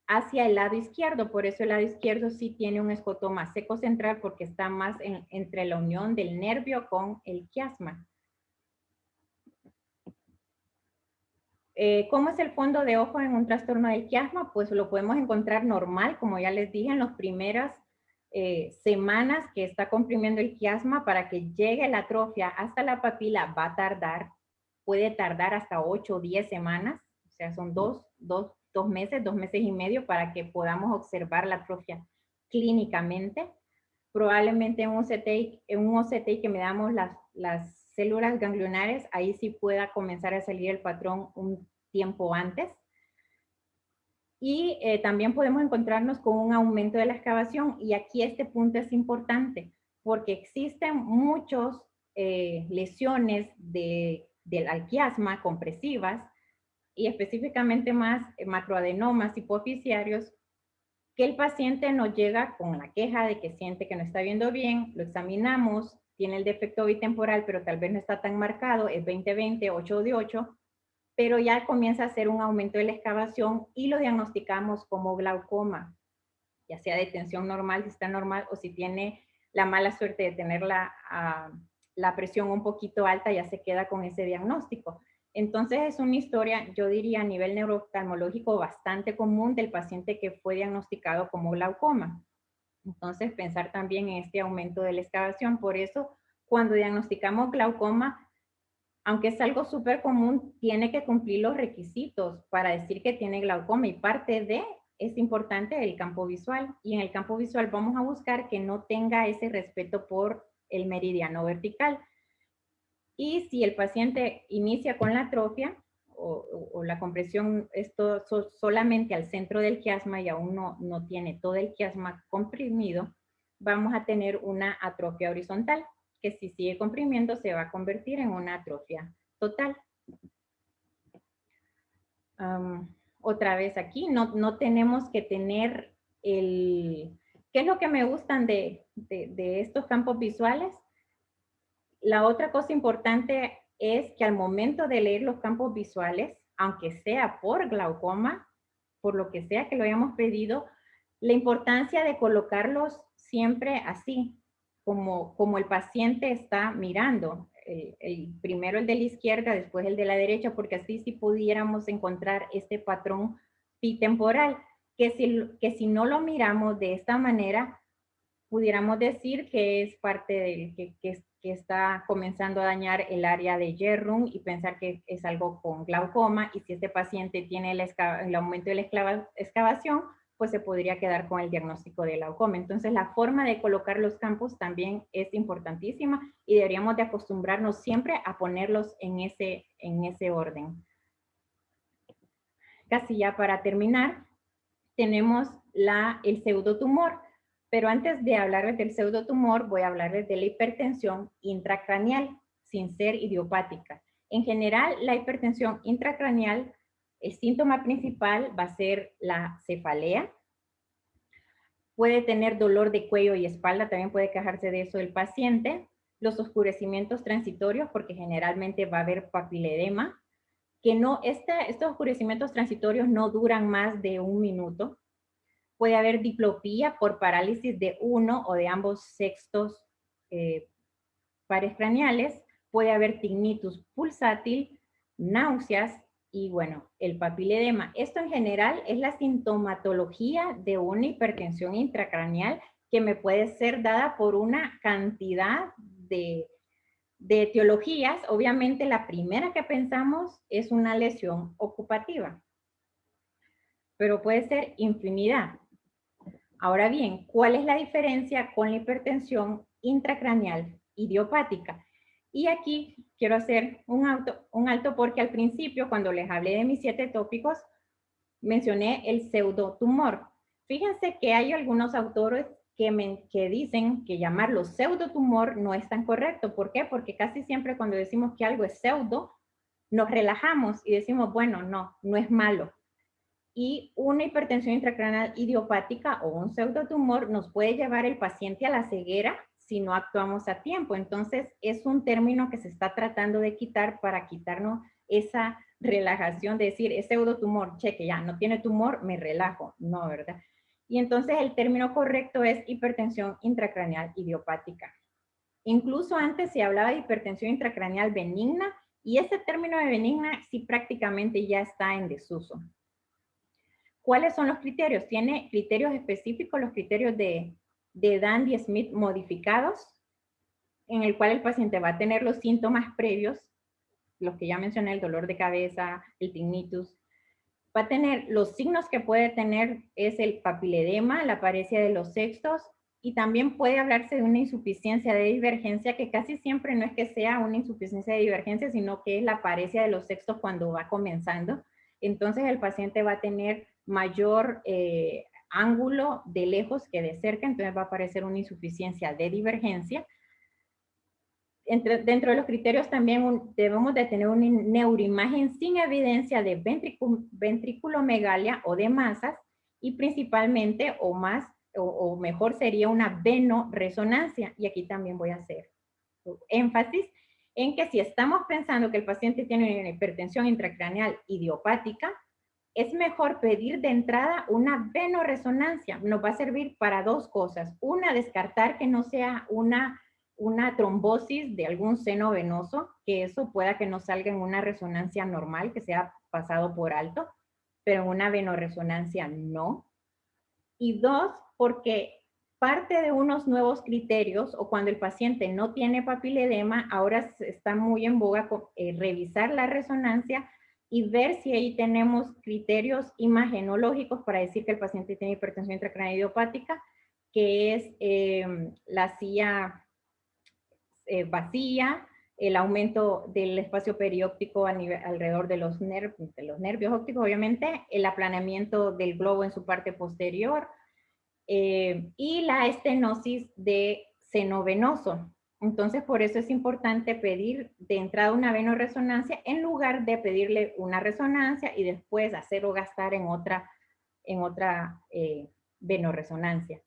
Speaker 3: hacia el lado izquierdo, por eso el lado izquierdo sí tiene un escotoma seco central porque está más entre la unión del nervio con el quiasma. ¿Cómo es el fondo de ojo en un trastorno del quiasma? Pues lo podemos encontrar normal, como ya les dije, en las primeras semanas que está comprimiendo el quiasma. Para que llegue la atrofia hasta la papila va a tardar, puede tardar hasta 8 o 10 semanas, o sea, son dos meses y medio para que podamos observar la atrofia clínicamente. Probablemente en un OCT que medamos las células ganglionares, ahí sí pueda comenzar a salir el patrón un tiempo antes. Y también podemos encontrarnos con un aumento de la excavación, y aquí este punto es importante porque existen muchas lesiones del quiasma compresivas y específicamente más macroadenomas hipoficiarios, que el paciente nos llega con la queja de que siente que no está viendo bien, lo examinamos, tiene el defecto bitemporal, pero tal vez no está tan marcado, es 20-20, 8 de 8, pero ya comienza a hacer un aumento de la excavación y lo diagnosticamos como glaucoma, ya sea de tensión normal, si está normal, o si tiene la mala suerte de tener la presión un poquito alta, ya se queda con ese diagnóstico. Entonces es una historia, yo diría a nivel neurooftalmológico, bastante común del paciente que fue diagnosticado como glaucoma. Entonces pensar también en este aumento de la excavación. Por eso cuando diagnosticamos glaucoma, aunque es algo súper común, tiene que cumplir los requisitos para decir que tiene glaucoma, y parte de es importante el campo visual, y en el campo visual vamos a buscar que no tenga ese respeto por el meridiano vertical. Y si el paciente inicia con la atrofia o la compresión, esto solamente al centro del quiasma y aún no tiene todo el quiasma comprimido, vamos a tener una atrofia horizontal, que si sigue comprimiendo se va a convertir en una atrofia total. Otra vez aquí, no tenemos que tener ¿qué es lo que me gustan de estos campos visuales? La otra cosa importante es que al momento de leer los campos visuales, aunque sea por glaucoma, por lo que sea que lo hayamos pedido, la importancia de colocarlos siempre así, como el paciente está mirando. Primero el de la izquierda, después el de la derecha, porque así sí pudiéramos encontrar este patrón bitemporal, que si no lo miramos de esta manera, pudiéramos decir que es parte del que está comenzando a dañar el área de Jerrum y pensar que es algo con glaucoma, y si este paciente tiene el aumento de la excavación, pues se podría quedar con el diagnóstico de glaucoma. Entonces la forma de colocar los campos también es importantísima y deberíamos de acostumbrarnos siempre a ponerlos en ese orden. Casi ya para terminar, tenemos el pseudotumor. Pero antes de hablarles del pseudotumor, voy a hablarles de la hipertensión intracraneal, sin ser idiopática. En general, la hipertensión intracraneal, el síntoma principal va a ser la cefalea. Puede tener dolor de cuello y espalda, también puede quejarse de eso el paciente. Los oscurecimientos transitorios, porque generalmente va a haber papiledema, que estos oscurecimientos transitorios no duran más de 1 minuto. Puede haber diplopía por parálisis de uno o de ambos sextos pares craneales. Puede haber tinnitus pulsátil, náuseas y, bueno, el papiledema. Esto en general es la sintomatología de una hipertensión intracraneal que me puede ser dada por una cantidad de etiologías. Obviamente la primera que pensamos es una lesión ocupativa, pero puede ser infinidad. Ahora bien, ¿cuál es la diferencia con la hipertensión intracraneal idiopática? Y aquí quiero hacer un alto porque al principio, cuando les hablé de mis 7 tópicos, mencioné el pseudotumor. Fíjense que hay algunos autores que dicen que llamarlo pseudotumor no es tan correcto. ¿Por qué? Porque casi siempre cuando decimos que algo es pseudo, nos relajamos y decimos, bueno, no es malo. Y una hipertensión intracraneal idiopática o un pseudotumor nos puede llevar el paciente a la ceguera si no actuamos a tiempo. Entonces, es un término que se está tratando de quitar para quitarnos esa relajación de decir, es pseudotumor, cheque, ya, no tiene tumor, me relajo. No, ¿verdad? Y entonces el término correcto es hipertensión intracraneal idiopática. Incluso antes se hablaba de hipertensión intracraneal benigna y ese término de benigna sí prácticamente ya está en desuso. ¿Cuáles son los criterios? Tiene criterios específicos, los criterios de Dandy-Smith modificados, en el cual el paciente va a tener los síntomas previos, los que ya mencioné, el dolor de cabeza, el tinnitus. Va a tener los signos que puede tener, es el papiledema, la paresia de los sextos, y también puede hablarse de una insuficiencia de divergencia, que casi siempre no es que sea una insuficiencia de divergencia, sino que es la paresia de los sextos cuando va comenzando. Entonces el paciente va a tener mayor ángulo de lejos que de cerca, entonces va a aparecer una insuficiencia de divergencia. Dentro de los criterios también debemos de tener una neuroimagen sin evidencia de ventriculomegalia o de masas, y principalmente o mejor sería una venoresonancia. Y aquí también voy a hacer énfasis en que si estamos pensando que el paciente tiene una hipertensión intracraneal idiopática, es mejor pedir de entrada una venoresonancia. Nos va a servir para dos cosas. Una, descartar que no sea una trombosis de algún seno venoso, que eso pueda que no salga en una resonancia normal, que sea pasado por alto, pero en una venoresonancia no. Y dos, porque parte de unos nuevos criterios, o cuando el paciente no tiene papiledema, ahora está muy en boga revisar la resonancia y ver si ahí tenemos criterios imagenológicos para decir que el paciente tiene hipertensión intracraneal idiopática, que es la silla vacía, el aumento del espacio perióptico alrededor de los nervios ópticos, obviamente, el aplanamiento del globo en su parte posterior, y la estenosis de seno venoso. Entonces, por eso es importante pedir de entrada una venoresonancia en lugar de pedirle una resonancia y después hacer o gastar en otra venoresonancia.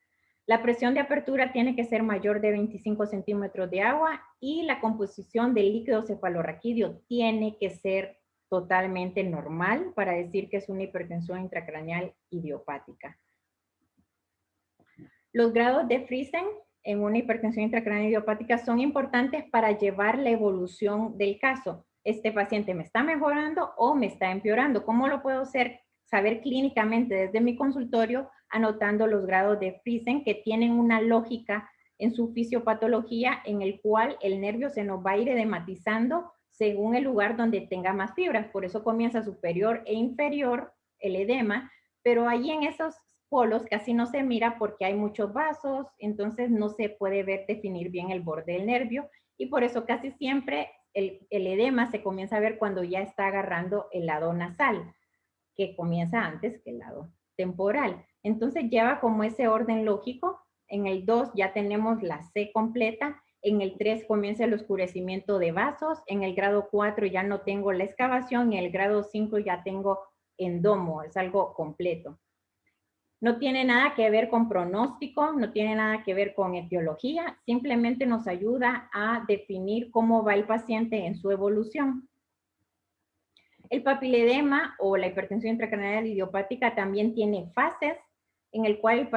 Speaker 3: La presión de apertura tiene que ser mayor de 25 centímetros de agua y la composición del líquido cefalorraquídeo tiene que ser totalmente normal para decir que es una hipertensión intracraneal idiopática. Los grados de Friesen en una hipertensión intracraneal idiopática son importantes para llevar la evolución del caso. Este paciente me está mejorando o me está empeorando. ¿Cómo lo puedo saber clínicamente desde mi consultorio? Anotando los grados de Friesen, que tienen una lógica en su fisiopatología en el cual el nervio se nos va a ir edematizando según el lugar donde tenga más fibras. Por eso comienza superior e inferior el edema, pero ahí en esos polos casi no se mira porque hay muchos vasos, entonces no se puede definir bien el borde del nervio, y por eso casi siempre el edema se comienza a ver cuando ya está agarrando el lado nasal, que comienza antes que el lado temporal. Entonces lleva como ese orden lógico. En el 2 ya tenemos la C completa, en el 3 comienza el oscurecimiento de vasos, en el grado 4 ya no tengo la excavación, y en el grado 5 ya tengo endomo, es algo completo. No tiene nada que ver con pronóstico, no tiene nada que ver con etiología, simplemente nos ayuda a definir cómo va el paciente en su evolución. El papiledema o la hipertensión intracraneal idiopática también tiene fases, en el cual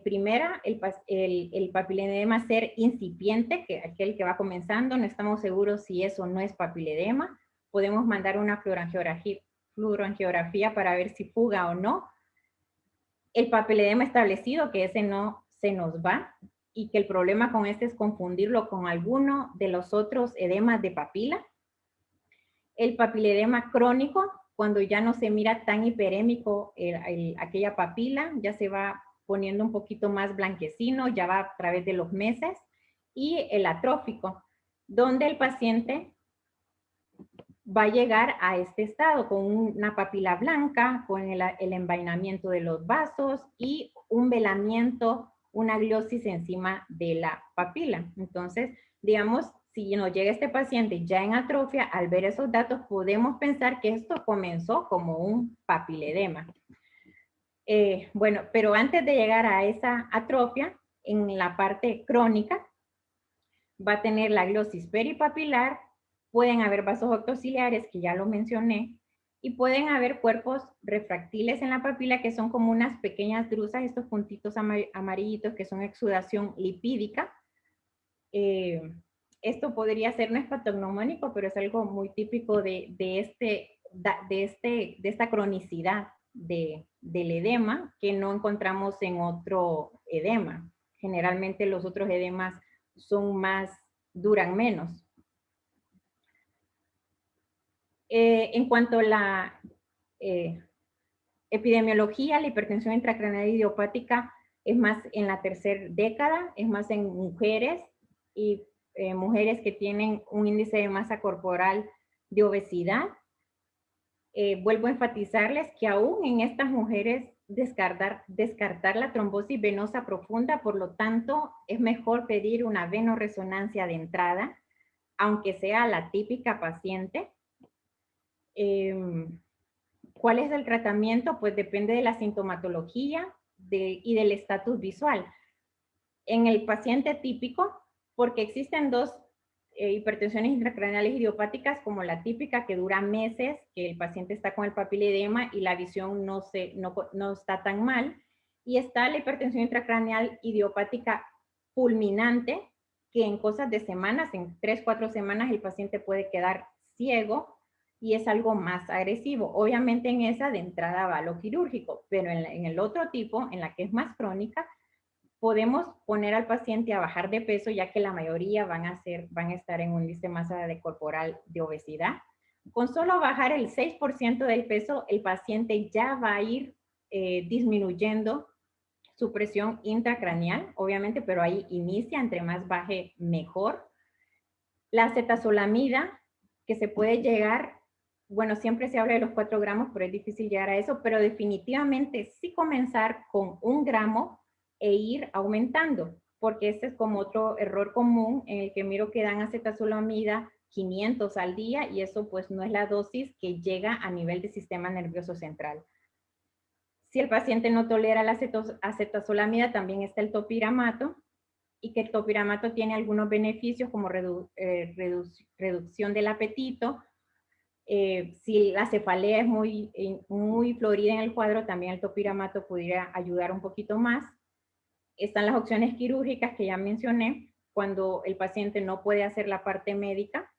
Speaker 3: primera, el papiledema ser incipiente, que aquel que va comenzando, no estamos seguros si eso no es papiledema. Podemos mandar una fluoroangiografía para ver si fuga o no. El papiledema establecido, que ese no se nos va, y que el problema con este es confundirlo con alguno de los otros edemas de papila. El papiledema crónico, cuando ya no se mira tan hiperémico aquella papila, ya se va poniendo un poquito más blanquecino, ya va a través de los meses. Y el atrófico, donde el paciente va a llegar a este estado con una papila blanca, con el envainamiento de los vasos y un velamiento una gliosis encima de la papila. Entonces, digamos, si nos llega este paciente ya en atrofia, al ver esos datos podemos pensar que esto comenzó como un papiledema. Bueno, pero antes de llegar a esa atrofia, en la parte crónica, va a tener la gliosis peripapilar, pueden haber vasos octociliares, que ya lo mencioné, y pueden haber cuerpos refractiles en la papila, que son como unas pequeñas drusas, estos puntitos amarillitos, que son exudación lipídica. Esto podría ser, no es patognomónico, pero es algo muy típico de esta cronicidad del edema, que no encontramos en otro edema. Generalmente los otros edemas duran menos. En cuanto a la epidemiología, la hipertensión intracraneal idiopática es más en la tercera década, es más en mujeres y mujeres que tienen un índice de masa corporal de obesidad. Vuelvo a enfatizarles que aún en estas mujeres descartar la trombosis venosa profunda, por lo tanto es mejor pedir una venorresonancia de entrada, aunque sea la típica paciente. ¿Cuál es el tratamiento? Pues depende de la sintomatología y del estatus visual. En el paciente típico, porque existen dos hipertensiones intracraneales idiopáticas, como la típica que dura meses, que el paciente está con el papiledema y la visión no está tan mal, y está la hipertensión intracraneal idiopática fulminante, que en cosas de semanas, en 3-4 semanas, el paciente puede quedar ciego y es algo más agresivo. Obviamente en esa de entrada va lo quirúrgico, pero en el otro tipo, en la que es más crónica, podemos poner al paciente a bajar de peso, ya que la mayoría van a estar en un índice de masa corporal de obesidad. Con solo bajar el 6% del peso, el paciente ya va a ir disminuyendo su presión intracraneal, obviamente, pero ahí inicia, entre más baje, mejor. La acetazolamida, que se puede llegar, bueno, siempre se habla de los 4 gramos, pero es difícil llegar a eso, pero definitivamente sí comenzar con 1 gramo e ir aumentando, porque este es como otro error común en el que miro que dan acetazolamida 500 al día y eso pues no es la dosis que llega a nivel del sistema nervioso central. Si el paciente no tolera la acetazolamida, también está el topiramato, y que el topiramato tiene algunos beneficios como reducción del apetito. Si la cefalea es muy florida en el cuadro, también el topiramato pudiera ayudar un poquito más. Están las opciones quirúrgicas que ya mencioné, cuando el paciente no puede hacer la parte médica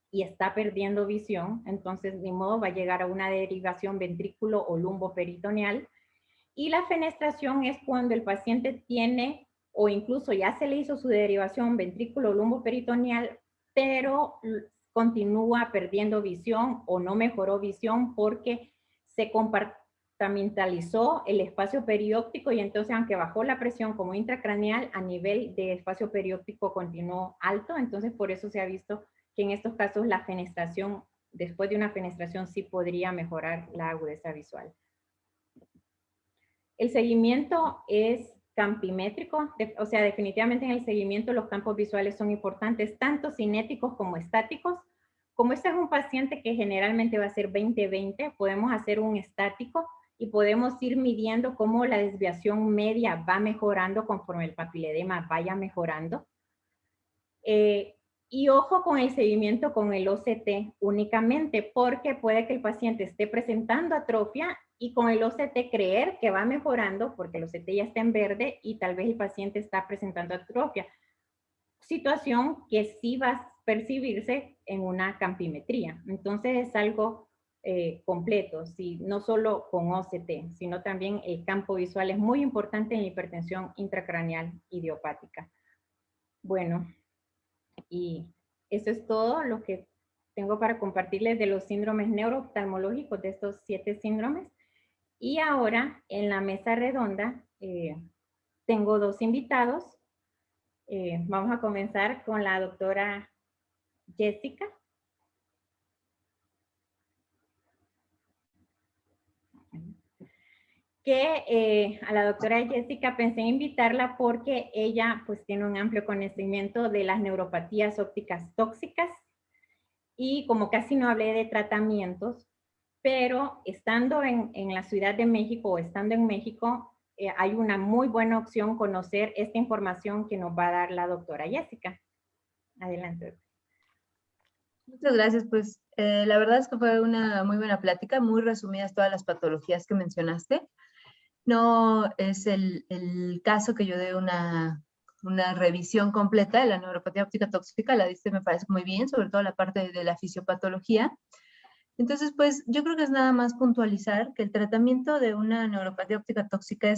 Speaker 3: y está perdiendo visión, entonces ni modo va a llegar a una derivación ventrículo o lumboperitoneal. Y la fenestración es cuando el paciente tiene, o incluso ya se le hizo su derivación ventrículo lumboperitoneal, pero continúa perdiendo visión o no mejoró visión porque se compartimentalizó el espacio perióptico y entonces aunque bajó la presión como intracraneal, a nivel de espacio perióptico continuó alto, entonces por eso se ha visto que en estos casos la fenestración, después de una fenestración sí podría mejorar la agudeza visual. El seguimiento es campimétrico, o sea, definitivamente en el seguimiento los campos visuales son importantes, tanto cinéticos como estáticos. Como este es un paciente que generalmente va a ser 20-20, podemos hacer un estático y podemos ir midiendo cómo la desviación media va mejorando conforme el papiledema vaya mejorando. Y ojo con el seguimiento con el OCT únicamente, porque puede que el paciente esté presentando atrofia y con el OCT creer que va mejorando, porque el OCT ya está en verde y tal vez el paciente está presentando atrofia. Situación que sí va a percibirse en una campimetría. Entonces es algo completo, no solo con OCT, sino también el campo visual es muy importante en la hipertensión intracraneal idiopática. Bueno, y eso es todo lo que tengo para compartirles de los síndromes neurooftalmológicos, de estos 7 síndromes. Y ahora en la mesa redonda tengo 2 invitados. Vamos a comenzar con la doctora Jessica. que a la doctora Jessica pensé en invitarla porque ella pues tiene un amplio conocimiento de las neuropatías ópticas tóxicas y como casi no hablé de tratamientos, pero estando en la Ciudad de México o estando en México, hay una muy buena opción conocer esta información que nos va a dar la doctora Jessica. Adelante.
Speaker 1: Muchas gracias, pues la verdad es que fue una muy buena plática, muy resumidas todas las patologías que mencionaste. No es el caso que yo dé una revisión completa de la neuropatía óptica tóxica, la diste me parece muy bien, sobre todo la parte de la fisiopatología. Entonces, pues yo creo que es nada más puntualizar que el tratamiento de una neuropatía óptica tóxica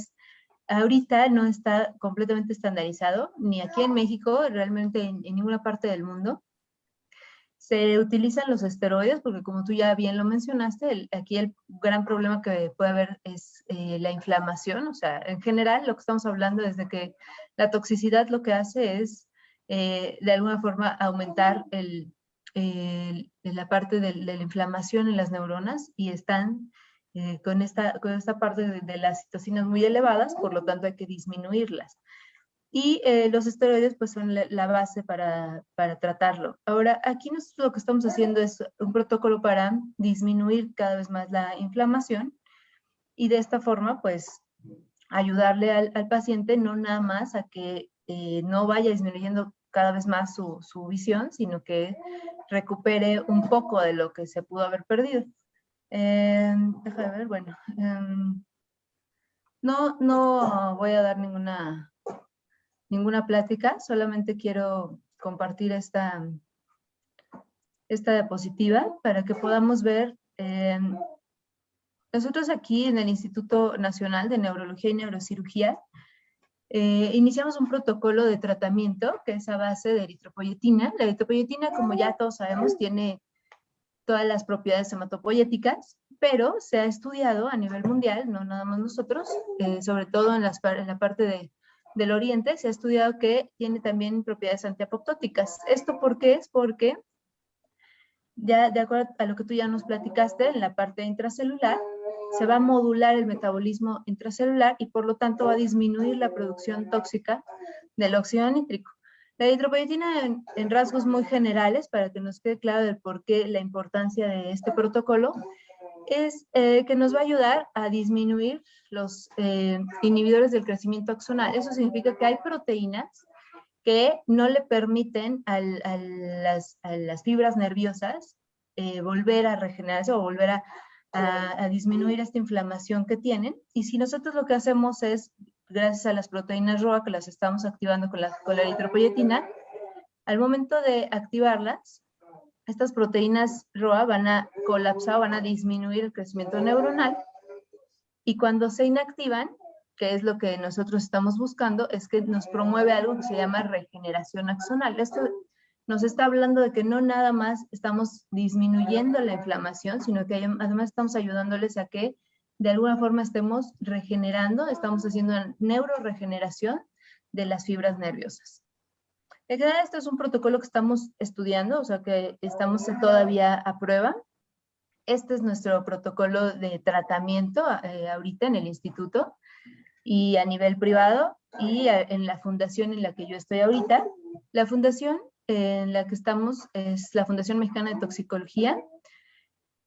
Speaker 1: ahorita no está completamente estandarizado, ni aquí en México, realmente en ninguna parte del mundo. Se utilizan los esteroides porque como tú ya bien lo mencionaste, aquí el gran problema que puede haber es la inflamación. O sea, en general lo que estamos hablando es de que la toxicidad lo que hace es de alguna forma aumentar la parte de la inflamación en las neuronas y están con esta parte de las citocinas muy elevadas, por lo tanto hay que disminuirlas. Y los esteroides pues son la base para tratarlo. Ahora, aquí nosotros lo que estamos haciendo es un protocolo para disminuir cada vez más la inflamación y de esta forma pues ayudarle al paciente no nada más a que no vaya disminuyendo cada vez más su visión, sino que recupere un poco de lo que se pudo haber perdido. Déjame ver, bueno. No voy a dar ninguna plática, solamente quiero compartir esta diapositiva para que podamos ver. Nosotros aquí en el Instituto Nacional de Neurología y Neurocirugía iniciamos un protocolo de tratamiento que es a base de eritropoyetina. La eritropoyetina, como ya todos sabemos, tiene todas las propiedades hematopoyéticas, pero se ha estudiado a nivel mundial, no nada más nosotros, sobre todo en la parte del oriente, se ha estudiado que tiene también propiedades antiapoptóticas. ¿Esto por qué? Es porque, ya de acuerdo a lo que tú ya nos platicaste, en la parte intracelular, se va a modular el metabolismo intracelular y por lo tanto va a disminuir la producción tóxica del óxido nítrico. La eritropoyetina en rasgos muy generales, para que nos quede claro del por qué la importancia de este protocolo, es que nos va a ayudar a disminuir los inhibidores del crecimiento axonal. Eso significa que hay proteínas que no le permiten a las fibras nerviosas volver a regenerarse o volver a disminuir esta inflamación que tienen. Y si nosotros lo que hacemos es, gracias a las proteínas ROA que las estamos activando con la eritropoyetina, al momento de activarlas, estas proteínas ROA van a colapsar, van a disminuir el crecimiento neuronal y cuando se inactivan, que es lo que nosotros estamos buscando, es que nos promueve algo que se llama regeneración axonal. Esto nos está hablando de que no nada más estamos disminuyendo la inflamación, sino que además estamos ayudándoles a que de alguna forma estemos regenerando, estamos haciendo una neuroregeneración de las fibras nerviosas. En general, este es un protocolo que estamos estudiando, o sea que estamos todavía a prueba. Este es nuestro protocolo de tratamiento ahorita en el instituto y a nivel privado y en la fundación en la que yo estoy ahorita. La fundación en la que estamos es la Fundación Mexicana de Toxicología.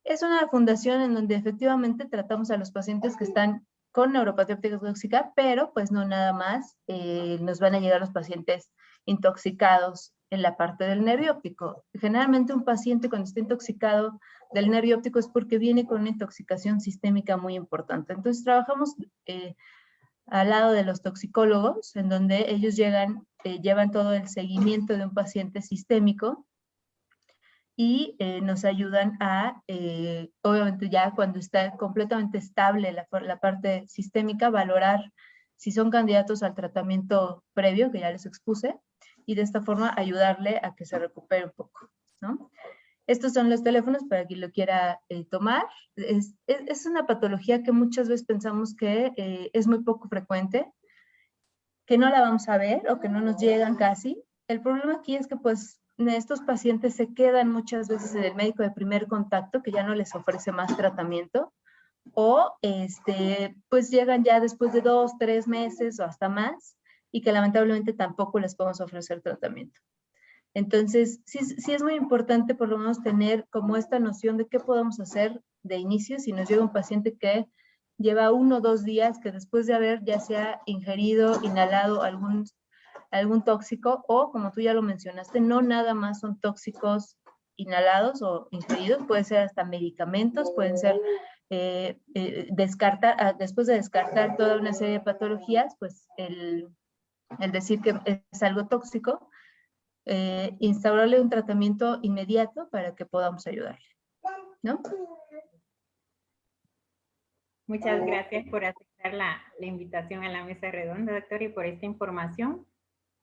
Speaker 1: Es una fundación en donde efectivamente tratamos a los pacientes que están con neuropatía óptica tóxica, pero pues no nada más nos van a llegar los pacientes intoxicados en la parte del nervio óptico. Generalmente un paciente cuando está intoxicado del nervio óptico es porque viene con una intoxicación sistémica muy importante. Entonces trabajamos al lado de los toxicólogos, en donde ellos llevan todo el seguimiento de un paciente sistémico y nos ayudan a, obviamente ya cuando está completamente estable la parte sistémica, valorar si son candidatos al tratamiento previo, que ya les expuse, y de esta forma ayudarle a que se recupere un poco, ¿no? Estos son los teléfonos para quien lo quiera tomar. Es una patología que muchas veces pensamos que es muy poco frecuente, que no la vamos a ver o que no nos llegan casi. El problema aquí es que pues estos pacientes se quedan muchas veces en el médico de primer contacto, que ya no les ofrece más tratamiento, o pues llegan ya después de 2, 3 meses o hasta más, y que lamentablemente tampoco les podemos ofrecer tratamiento. Entonces, sí es muy importante por lo menos tener como esta noción de qué podemos hacer de inicio si nos llega un paciente que lleva 1 o 2 días, que después de haber ya sea ingerido, inhalado algún tóxico, o como tú ya lo mencionaste, no nada más son tóxicos inhalados o ingeridos, puede ser hasta medicamentos, pueden ser después de descartar toda una serie de patologías, pues el decir que es algo tóxico, instaurarle un tratamiento inmediato para que podamos ayudarle, ¿no?
Speaker 3: Muchas gracias por aceptar la invitación a la mesa redonda, doctor, y por esta información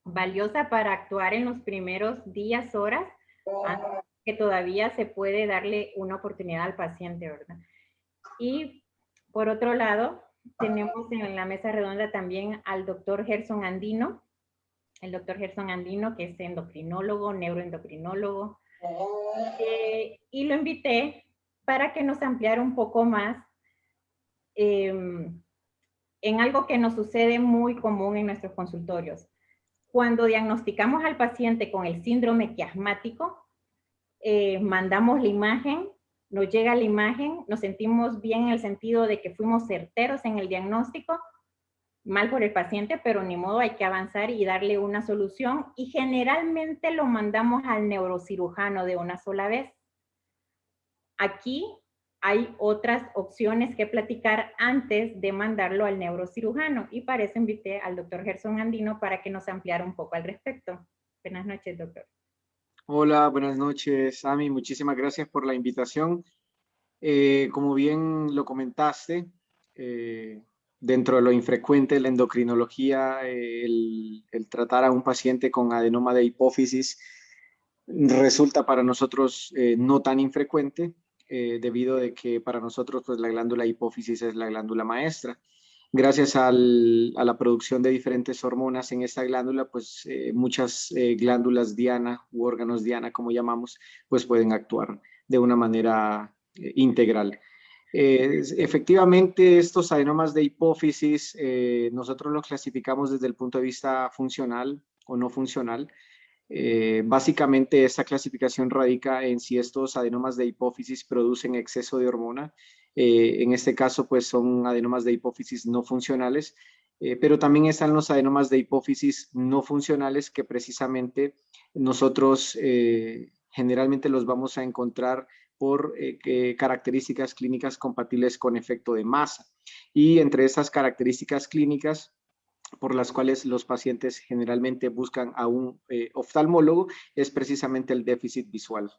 Speaker 3: valiosa para actuar en los primeros días, horas, antes que todavía se puede darle una oportunidad al paciente, ¿verdad? Y por otro lado, tenemos en la mesa redonda también al doctor Gerson Andino, el doctor Gerson Andino, que es endocrinólogo, neuroendocrinólogo, y lo invité para que nos ampliara un poco más en algo que nos sucede muy común en nuestros consultorios. Cuando diagnosticamos al paciente con el síndrome quiasmático, mandamos la imagen, nos llega la imagen, nos sentimos bien en el sentido de que fuimos certeros en el diagnóstico, mal por el paciente, pero ni modo, hay que avanzar y darle una solución, y generalmente lo mandamos al neurocirujano de una sola vez. Aquí hay otras opciones que platicar antes de mandarlo al neurocirujano, y para eso invité al doctor Gerson Andino para que nos ampliara un poco al respecto. Buenas noches, doctor.
Speaker 4: Hola, buenas noches, Ami. Muchísimas gracias por la invitación. Como bien lo comentaste, dentro de lo infrecuente de la endocrinología, el tratar a un paciente con adenoma de hipófisis resulta para nosotros no tan infrecuente, debido a que para nosotros pues, la glándula hipófisis es la glándula maestra. Gracias a la producción de diferentes hormonas en esta glándula, pues muchas glándulas diana u órganos diana, como llamamos, pues pueden actuar de una manera integral. Efectivamente, estos adenomas de hipófisis, nosotros los clasificamos desde el punto de vista funcional o no funcional. Básicamente esta clasificación radica en si estos adenomas de hipófisis producen exceso de hormona. En este caso pues son adenomas de hipófisis no funcionales, pero también están los adenomas de hipófisis no funcionales que precisamente nosotros generalmente los vamos a encontrar por características clínicas compatibles con efecto de masa. Y entre estas características clínicas por las cuales los pacientes generalmente buscan a un oftalmólogo es precisamente el déficit visual.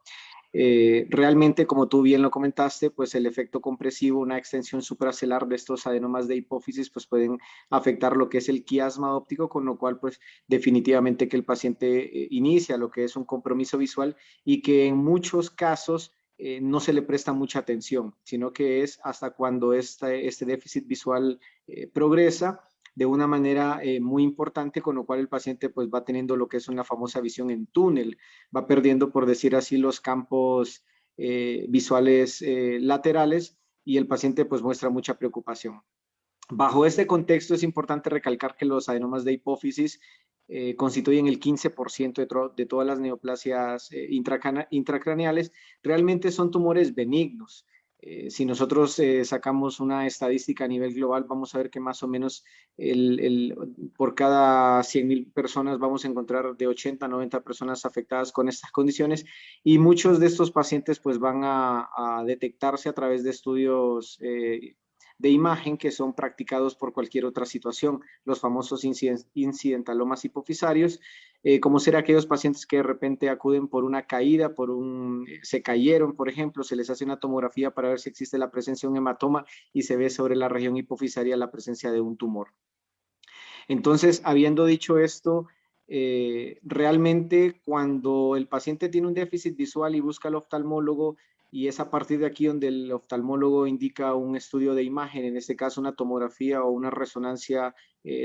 Speaker 4: Realmente, como tú bien lo comentaste, pues el efecto compresivo, una extensión supracelular de estos adenomas de hipófisis, pues pueden afectar lo que es el quiasma óptico, con lo cual, pues definitivamente que el paciente inicia lo que es un compromiso visual y que en muchos casos no se le presta mucha atención, sino que es hasta cuando este déficit visual progresa de una manera muy importante, con lo cual el paciente pues va teniendo lo que es una famosa visión en túnel, va perdiendo, por decir así, los campos visuales laterales, y el paciente pues muestra mucha preocupación. Bajo este contexto es importante recalcar que los adenomas de hipófisis constituyen el 15% de todas las neoplasias intracraneales. Realmente son tumores benignos. Si nosotros sacamos una estadística a nivel global, vamos a ver que más o menos por cada 100,000 personas vamos a encontrar de 80 a 90 personas afectadas con estas condiciones, y muchos de estos pacientes pues van a detectarse a través de estudios de imagen que son practicados por cualquier otra situación, los famosos incidentalomas hipofisarios, como ser aquellos pacientes que de repente acuden por una caída, se cayeron, por ejemplo, se les hace una tomografía para ver si existe la presencia de un hematoma y se ve sobre la región hipofisaria la presencia de un tumor. Entonces, habiendo dicho esto, realmente cuando el paciente tiene un déficit visual y busca al oftalmólogo, y es a partir de aquí donde el oftalmólogo indica un estudio de imagen, en este caso una tomografía o una resonancia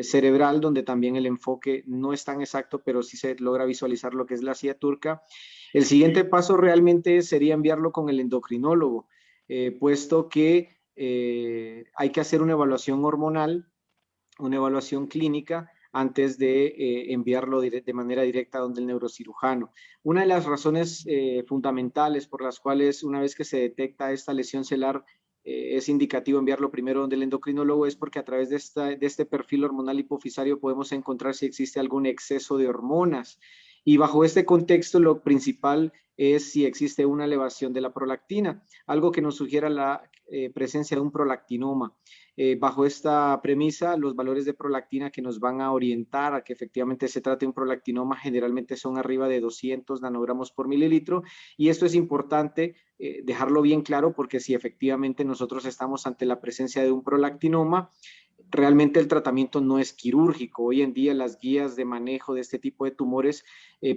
Speaker 4: cerebral, donde también el enfoque no es tan exacto, pero sí se logra visualizar lo que es la silla turca. El siguiente paso realmente sería enviarlo con el endocrinólogo, puesto que hay que hacer una evaluación hormonal, una evaluación clínica, antes de enviarlo de manera directa donde el neurocirujano. Una de las razones fundamentales por las cuales una vez que se detecta esta lesión celular es indicativo enviarlo primero donde el endocrinólogo es porque a través de este perfil hormonal hipofisario podemos encontrar si existe algún exceso de hormonas. Y bajo este contexto lo principal es si existe una elevación de la prolactina, algo que nos sugiera la presencia de un prolactinoma. Bajo esta premisa, los valores de prolactina que nos van a orientar a que efectivamente se trate de un prolactinoma generalmente son arriba de 200 nanogramos por mililitro, y esto es importante dejarlo bien claro porque si efectivamente nosotros estamos ante la presencia de un prolactinoma, realmente el tratamiento no es quirúrgico. Hoy en día las guías de manejo de este tipo de tumores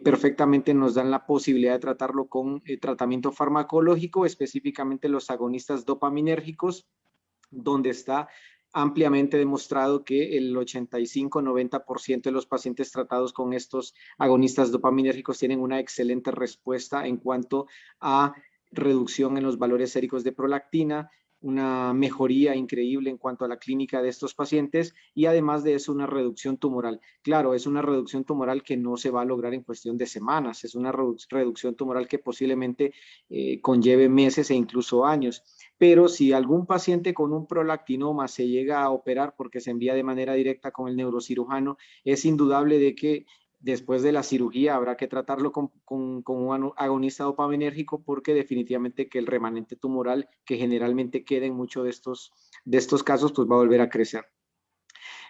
Speaker 4: perfectamente nos dan la posibilidad de tratarlo con tratamiento farmacológico, específicamente los agonistas dopaminérgicos, donde está ampliamente demostrado que el 85-90% de los pacientes tratados con estos agonistas dopaminérgicos tienen una excelente respuesta en cuanto a reducción en los valores séricos de prolactina, una mejoría increíble en cuanto a la clínica de estos pacientes y además de eso una reducción tumoral. Claro, es una reducción tumoral que no se va a lograr en cuestión de semanas, es una reducción tumoral que posiblemente conlleve meses e incluso años. Pero si algún paciente con un prolactinoma se llega a operar porque se envía de manera directa con el neurocirujano, es indudable de que después de la cirugía habrá que tratarlo con un agonista dopaminérgico porque definitivamente que el remanente tumoral que generalmente queda en muchos de estos casos pues va a volver a crecer.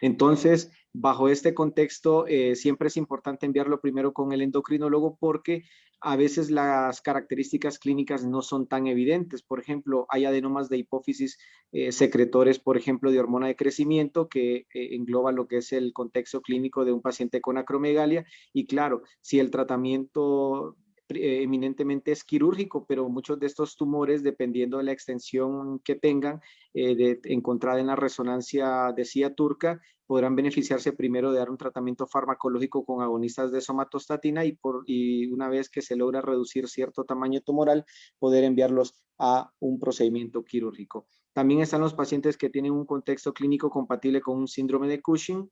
Speaker 4: Entonces, bajo este contexto, siempre es importante enviarlo primero con el endocrinólogo porque a veces las características clínicas no son tan evidentes. Por ejemplo, hay adenomas de hipófisis secretores, por ejemplo, de hormona de crecimiento que engloba lo que es el contexto clínico de un paciente con acromegalia. Y claro, si el tratamiento eminentemente es quirúrgico, pero muchos de estos tumores, dependiendo de la extensión que tengan, encontrada en la resonancia de CIA turca, podrán beneficiarse primero de dar un tratamiento farmacológico con agonistas de somatostatina y una vez que se logra reducir cierto tamaño tumoral, poder enviarlos a un procedimiento quirúrgico. También están los pacientes que tienen un contexto clínico compatible con un síndrome de Cushing.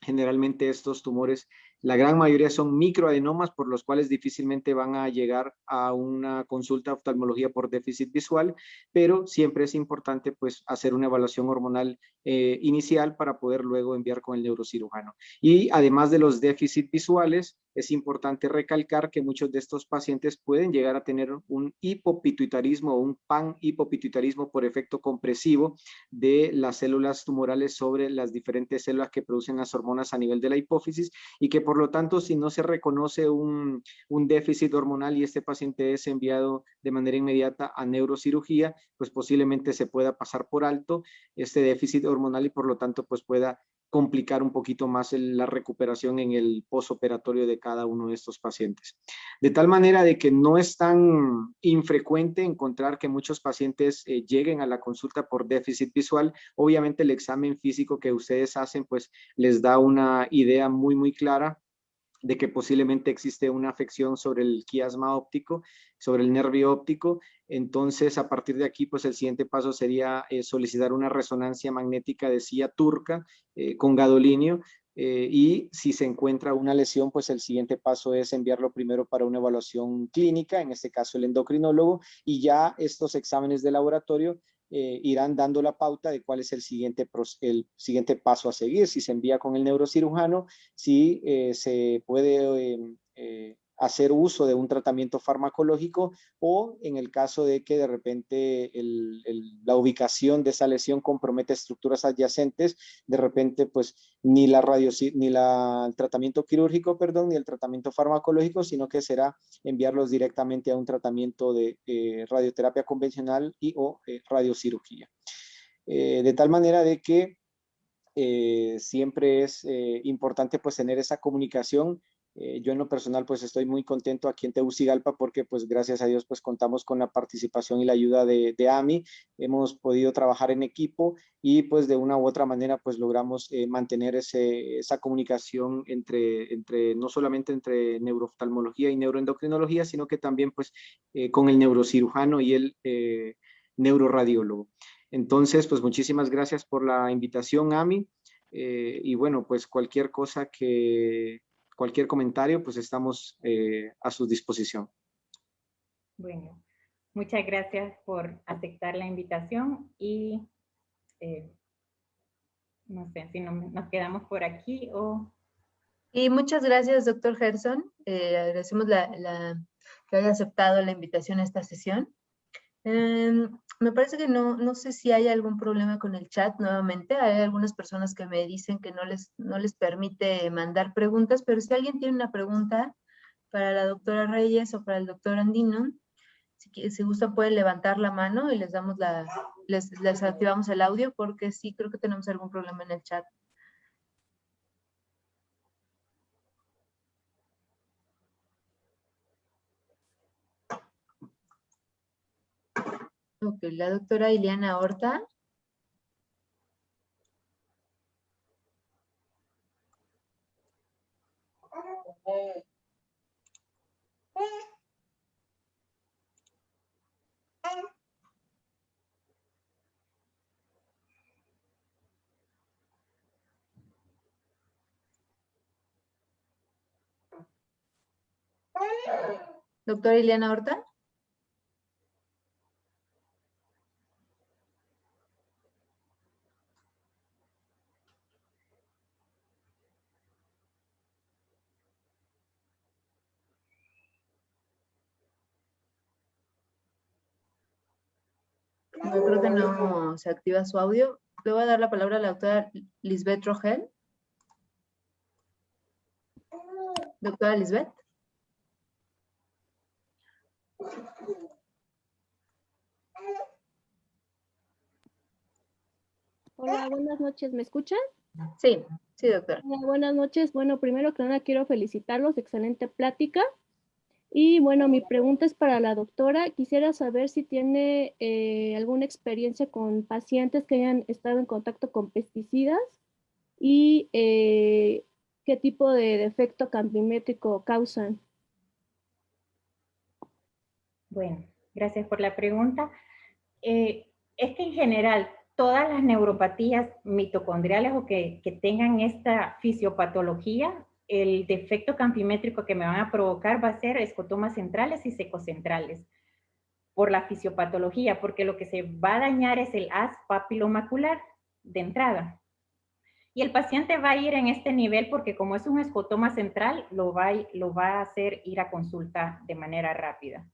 Speaker 4: Generalmente estos tumores, la gran mayoría son microadenomas por los cuales difícilmente van a llegar a una consulta de oftalmología por déficit visual, pero siempre es importante pues hacer una evaluación hormonal inicial para poder luego enviar con el neurocirujano. Y además de los déficits visuales, es importante recalcar que muchos de estos pacientes pueden llegar a tener un hipopituitarismo o un panhipopituitarismo por efecto compresivo de las células tumorales sobre las diferentes células que producen las hormonas a nivel de la hipófisis y que por lo tanto si no se reconoce un déficit hormonal y este paciente es enviado de manera inmediata a neurocirugía, pues posiblemente se pueda pasar por alto este déficit hormonal y por lo tanto pues pueda complicar un poquito más la recuperación en el posoperatorio de cada uno de estos pacientes. De tal manera de que no es tan infrecuente encontrar que muchos pacientes lleguen a la consulta por déficit visual. Obviamente el examen físico que ustedes hacen pues les da una idea muy clara de que posiblemente existe una afección sobre el quiasma óptico, sobre el nervio óptico. Entonces, a partir de aquí, pues el siguiente paso sería solicitar una resonancia magnética de CIA turca con gadolinio. Y si se encuentra una lesión, pues el siguiente paso es enviarlo primero para una evaluación clínica, en este caso el endocrinólogo, y ya estos exámenes de laboratorio irán dando la pauta de cuál es el siguiente paso a seguir, si se envía con el neurocirujano, si se puede hacer uso de un tratamiento farmacológico o en el caso de que de repente la ubicación de esa lesión compromete estructuras adyacentes, de repente pues ni el tratamiento quirúrgico, perdón, ni el tratamiento farmacológico, sino que será enviarlos directamente a un tratamiento de radioterapia convencional o radiocirugía. De tal manera de que siempre es importante pues tener esa comunicación. Yo en lo personal pues estoy muy contento aquí en Tegucigalpa porque pues gracias a Dios pues contamos con la participación y la ayuda de AMI, hemos podido trabajar en equipo y pues de una u otra manera pues logramos mantener esa comunicación no solamente entre neurooftalmología y neuroendocrinología, sino que también pues con el neurocirujano y el neuroradiólogo. Entonces, pues muchísimas gracias por la invitación, Ami. Y bueno, pues cualquier cosa cualquier comentario, pues estamos a su disposición.
Speaker 3: Bueno, muchas gracias por aceptar la invitación y no sé si nos quedamos por aquí o...
Speaker 1: Y muchas gracias, doctor Gerson. Agradecemos que haya aceptado la invitación a esta sesión. Me parece que no sé si hay algún problema con el chat nuevamente. Hay algunas personas que me dicen que no les permite mandar preguntas, pero si alguien tiene una pregunta para la doctora Reyes o para el doctor Andino, si gusta pueden levantar la mano y les damos les activamos el audio, porque sí creo que tenemos algún problema en el chat. Ok, la doctora Ileana Horta. Doctora Ileana Horta. No, creo que no se activa su audio. Le voy a dar la palabra a la doctora Lisbeth Rogel. Doctora Lisbeth.
Speaker 5: Hola, buenas noches, ¿me escuchan?
Speaker 1: Sí, doctora.
Speaker 5: Hola, buenas noches. Bueno, primero que nada quiero felicitarlos, excelente plática. Y bueno, mi pregunta es para la doctora. Quisiera saber si tiene alguna experiencia con pacientes que hayan estado en contacto con pesticidas y qué tipo de defecto campimétrico causan.
Speaker 3: Bueno, gracias por la pregunta. Es que en general todas las neuropatías mitocondriales o que tengan esta fisiopatología, el defecto campimétrico que me van a provocar va a ser escotomas centrales y secocentrales por la fisiopatología, porque lo que se va a dañar es el haz papilomacular de entrada. Y el paciente va a ir en este nivel porque como es un escotoma central, lo va a hacer ir a consulta de manera rápida.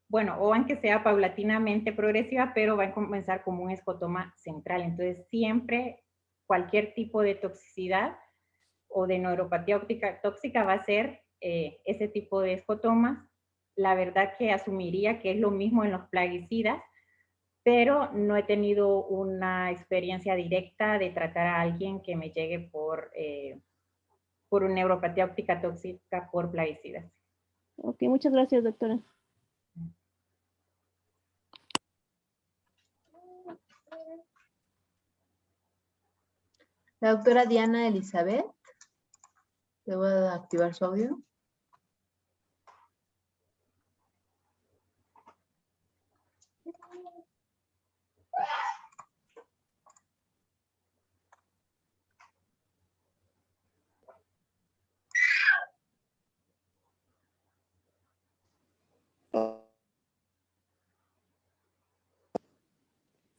Speaker 3: Bueno, o aunque sea paulatinamente progresiva, pero va a comenzar como un escotoma central. Entonces, siempre cualquier tipo de toxicidad o de neuropatía óptica tóxica va a ser ese tipo de escotomas. La verdad que asumiría que es lo mismo en los plaguicidas, pero no he tenido una experiencia directa de tratar a alguien que me llegue por una neuropatía óptica tóxica por plaguicidas.
Speaker 5: Ok, muchas gracias, doctora.
Speaker 1: La doctora Diana Elizabeth. Le voy a activar su audio.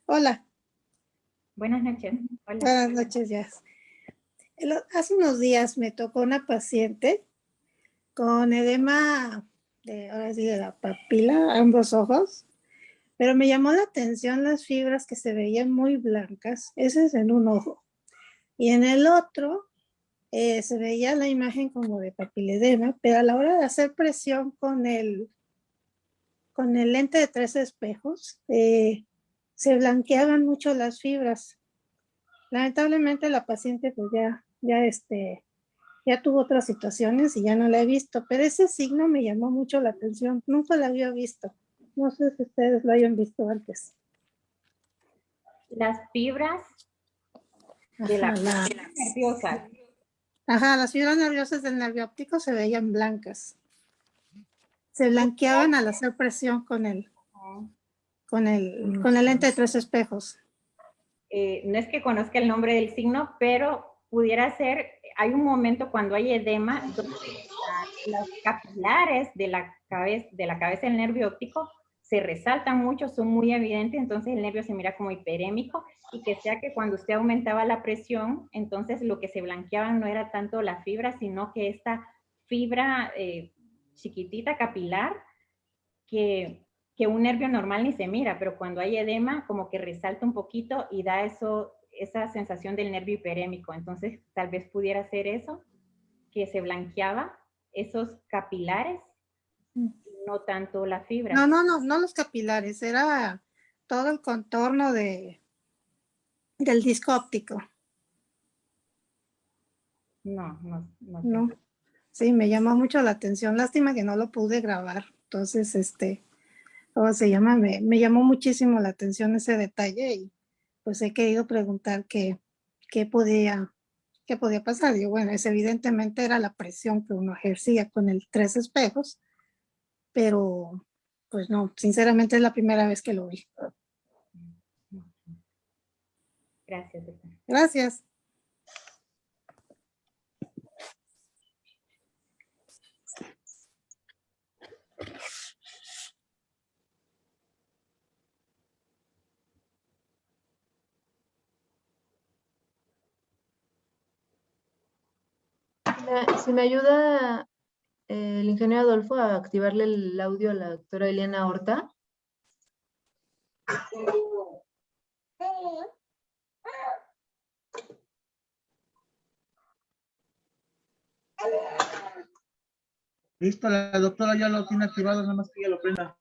Speaker 6: Hola.
Speaker 3: Buenas noches. Hola.
Speaker 6: Buenas noches, ya. Hace unos días me tocó una paciente con edema ahora sí, de la papila, ambos ojos, pero me llamó la atención las fibras que se veían muy blancas. Ese es en un ojo. Y en el otro se veía la imagen como de papiledema, pero a la hora de hacer presión con el lente de 3 espejos, se blanqueaban mucho las fibras. Lamentablemente la paciente pues ya tuvo otras situaciones y ya no la he visto, pero ese signo me llamó mucho la atención. Nunca la había visto. No sé si ustedes lo hayan visto antes.
Speaker 3: Las fibras de las nerviosas.
Speaker 6: Ajá, las fibras nerviosas del nervio óptico se veían blancas. Se blanqueaban al hacer presión con el con la lente de 3 espejos.
Speaker 3: No es que conozca el nombre del signo, pero pudiera ser, hay un momento cuando hay edema donde los capilares de la cabeza del nervio óptico se resaltan mucho, son muy evidentes, entonces el nervio se mira como hiperémico, y que sea que cuando usted aumentaba la presión, entonces lo que se blanqueaba no era tanto la fibra, sino que esta fibra chiquitita capilar que un nervio normal ni se mira, pero cuando hay edema como que resalta un poquito y da esa sensación del nervio hiperémico. Entonces tal vez pudiera ser eso, que se blanqueaba esos capilares, no tanto la fibra.
Speaker 6: No los capilares, era todo el contorno del disco óptico.
Speaker 3: No.
Speaker 6: Sí, me llamó mucho la atención. Lástima que no lo pude grabar. Entonces, ¿cómo se llama? Me llamó muchísimo la atención ese detalle y pues he querido preguntar qué podía pasar. Y bueno, evidentemente era la presión que uno ejercía con el 3 espejos, pero pues no, sinceramente es la primera vez que lo vi.
Speaker 3: Gracias, doctora.
Speaker 6: Gracias.
Speaker 1: Si me ayuda el ingeniero Adolfo a activarle el audio a la doctora Eliana Horta.
Speaker 2: Listo, la doctora ya lo tiene activado, nada más que ella lo prenda.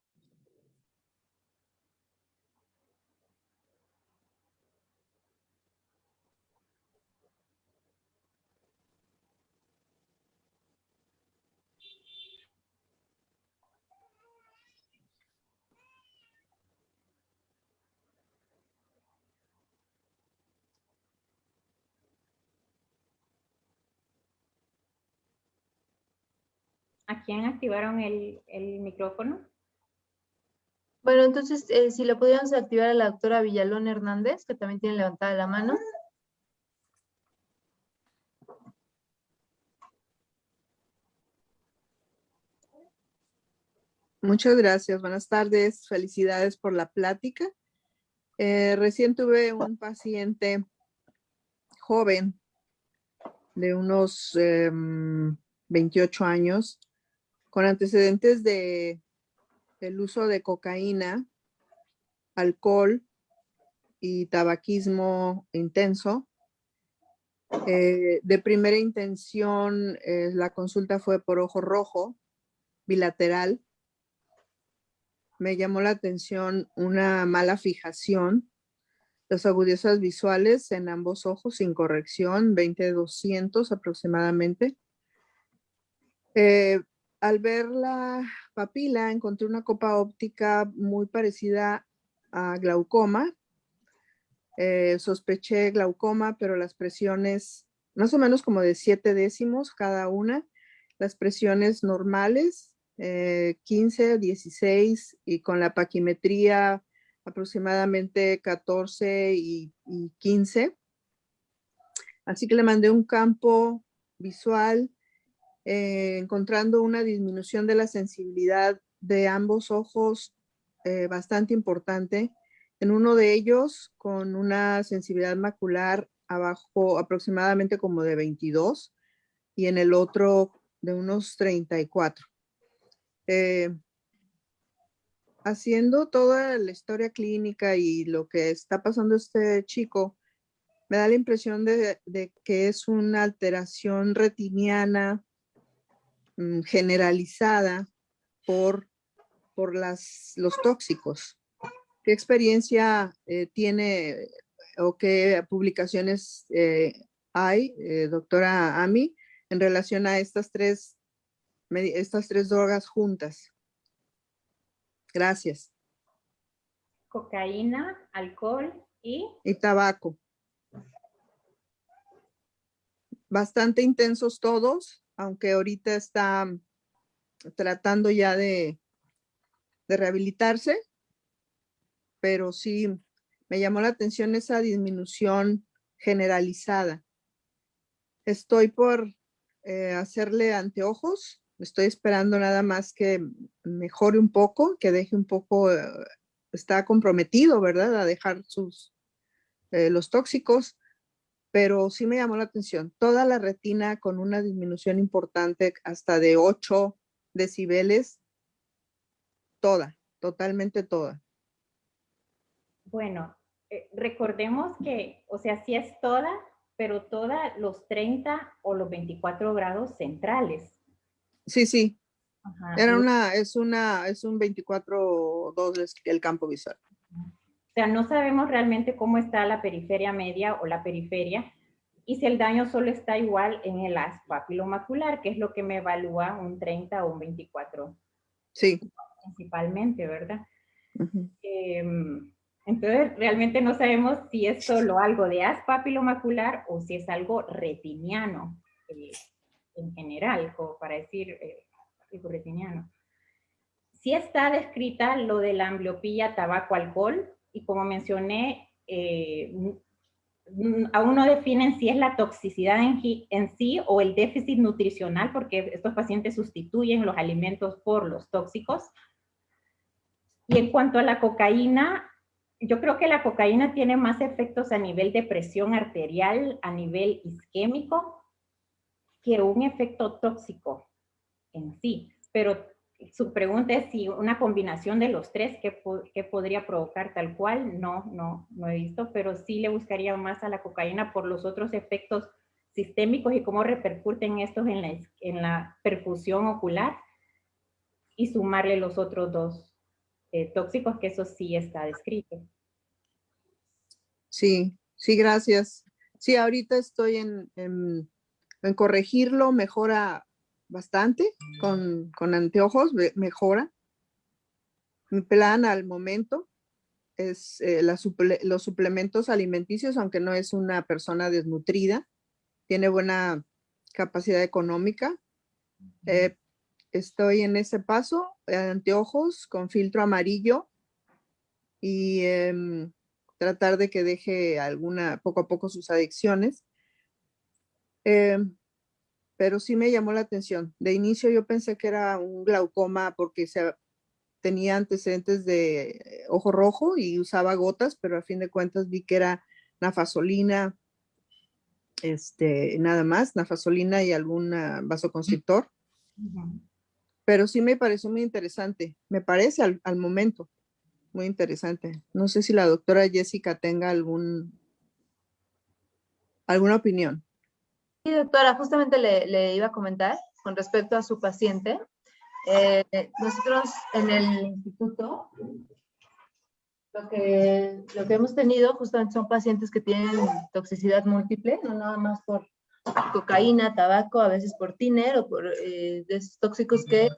Speaker 3: ¿A quién activaron el micrófono?
Speaker 1: Bueno, entonces, si le pudiéramos activar a la doctora Villalón Hernández, que también tiene levantada la mano.
Speaker 7: Muchas gracias, buenas tardes, felicidades por la plática. Recién tuve un paciente joven de unos 28 años con antecedentes del uso de cocaína, alcohol y tabaquismo intenso. De primera intención, la consulta fue por ojo rojo, bilateral. Me llamó la atención una mala fijación, las agudezas visuales en ambos ojos sin corrección, 20/200 aproximadamente. Al ver la papila encontré una copa óptica muy parecida a glaucoma. Sospeché glaucoma, pero las presiones más o menos como de 7 décimos cada una, las presiones normales 15, 16 y con la paquimetría aproximadamente 14 y 15. Así que le mandé un campo visual encontrando una disminución de la sensibilidad de ambos ojos bastante importante. En uno de ellos con una sensibilidad macular abajo aproximadamente como de 22 y en el otro de unos 34. Haciendo toda la historia clínica y lo que está pasando este chico, me da la impresión de que es una alteración retiniana generalizada por los tóxicos. ¿Qué experiencia tiene o qué publicaciones hay, doctora Ami, en relación a estas tres drogas juntas? Gracias.
Speaker 3: Cocaína, alcohol y
Speaker 7: tabaco. Bastante intensos todos, aunque ahorita está tratando ya de rehabilitarse. pero sí me llamó la atención esa disminución generalizada. Estoy por hacerle anteojos. Estoy esperando nada más que mejore un poco, que deje un poco, está comprometido, ¿verdad? A dejar los tóxicos, pero sí me llamó la atención. Toda la retina con una disminución importante, hasta de 8 decibeles, toda, totalmente toda.
Speaker 3: Bueno, recordemos que, o sea, sí es toda, pero toda los 30 o los 24 grados centrales.
Speaker 7: Sí, sí.
Speaker 3: Ajá.
Speaker 7: Es un 24/2 el campo visual.
Speaker 3: O sea, no sabemos realmente cómo está la periferia media o la periferia y si el daño solo está igual en el haz papilomacular, que es lo que me evalúa un 30 o un 24.
Speaker 7: Sí.
Speaker 3: Principalmente, ¿verdad?
Speaker 7: Uh-huh.
Speaker 3: Entonces, realmente no sabemos si es solo algo de haz papilomacular o si es algo retiniano en general, como para decir algo retiniano. Sí está descrita lo de la ambliopía tabaco-alcohol y como mencioné, aún no definen si es la toxicidad en sí o el déficit nutricional, porque estos pacientes sustituyen los alimentos por los tóxicos. Y en cuanto a la cocaína, yo creo que la cocaína tiene más efectos a nivel de presión arterial, a nivel isquémico, que un efecto tóxico en sí. Pero su pregunta es si una combinación de los tres, ¿qué podría provocar tal cual? No he visto, pero sí le buscaría más a la cocaína por los otros efectos sistémicos y cómo repercuten estos en la perfusión ocular y sumarle los otros dos tóxicos, que eso sí está descrito.
Speaker 7: Sí, sí, gracias. Sí, ahorita estoy en corregirlo, mejora bastante con anteojos, mejora. Mi plan al momento es los suplementos alimenticios, aunque no es una persona desnutrida, tiene buena capacidad económica. Estoy en ese paso, anteojos con filtro amarillo y tratar de que deje poco a poco sus adicciones. Pero sí me llamó la atención. De inicio yo pensé que era un glaucoma porque tenía antecedentes de ojo rojo y usaba gotas, pero a fin de cuentas vi que era nafasolina, nada más, nafasolina y algún vasoconstrictor. Uh-huh. Pero sí me pareció muy interesante, me parece al momento muy interesante. No sé si la doctora Jessica tenga alguna opinión.
Speaker 1: Sí, doctora, justamente le iba a comentar con respecto a su paciente. Nosotros en el instituto lo que hemos tenido justamente son pacientes que tienen toxicidad múltiple, no nada más por cocaína, tabaco, a veces por tiner o por de esos tóxicos que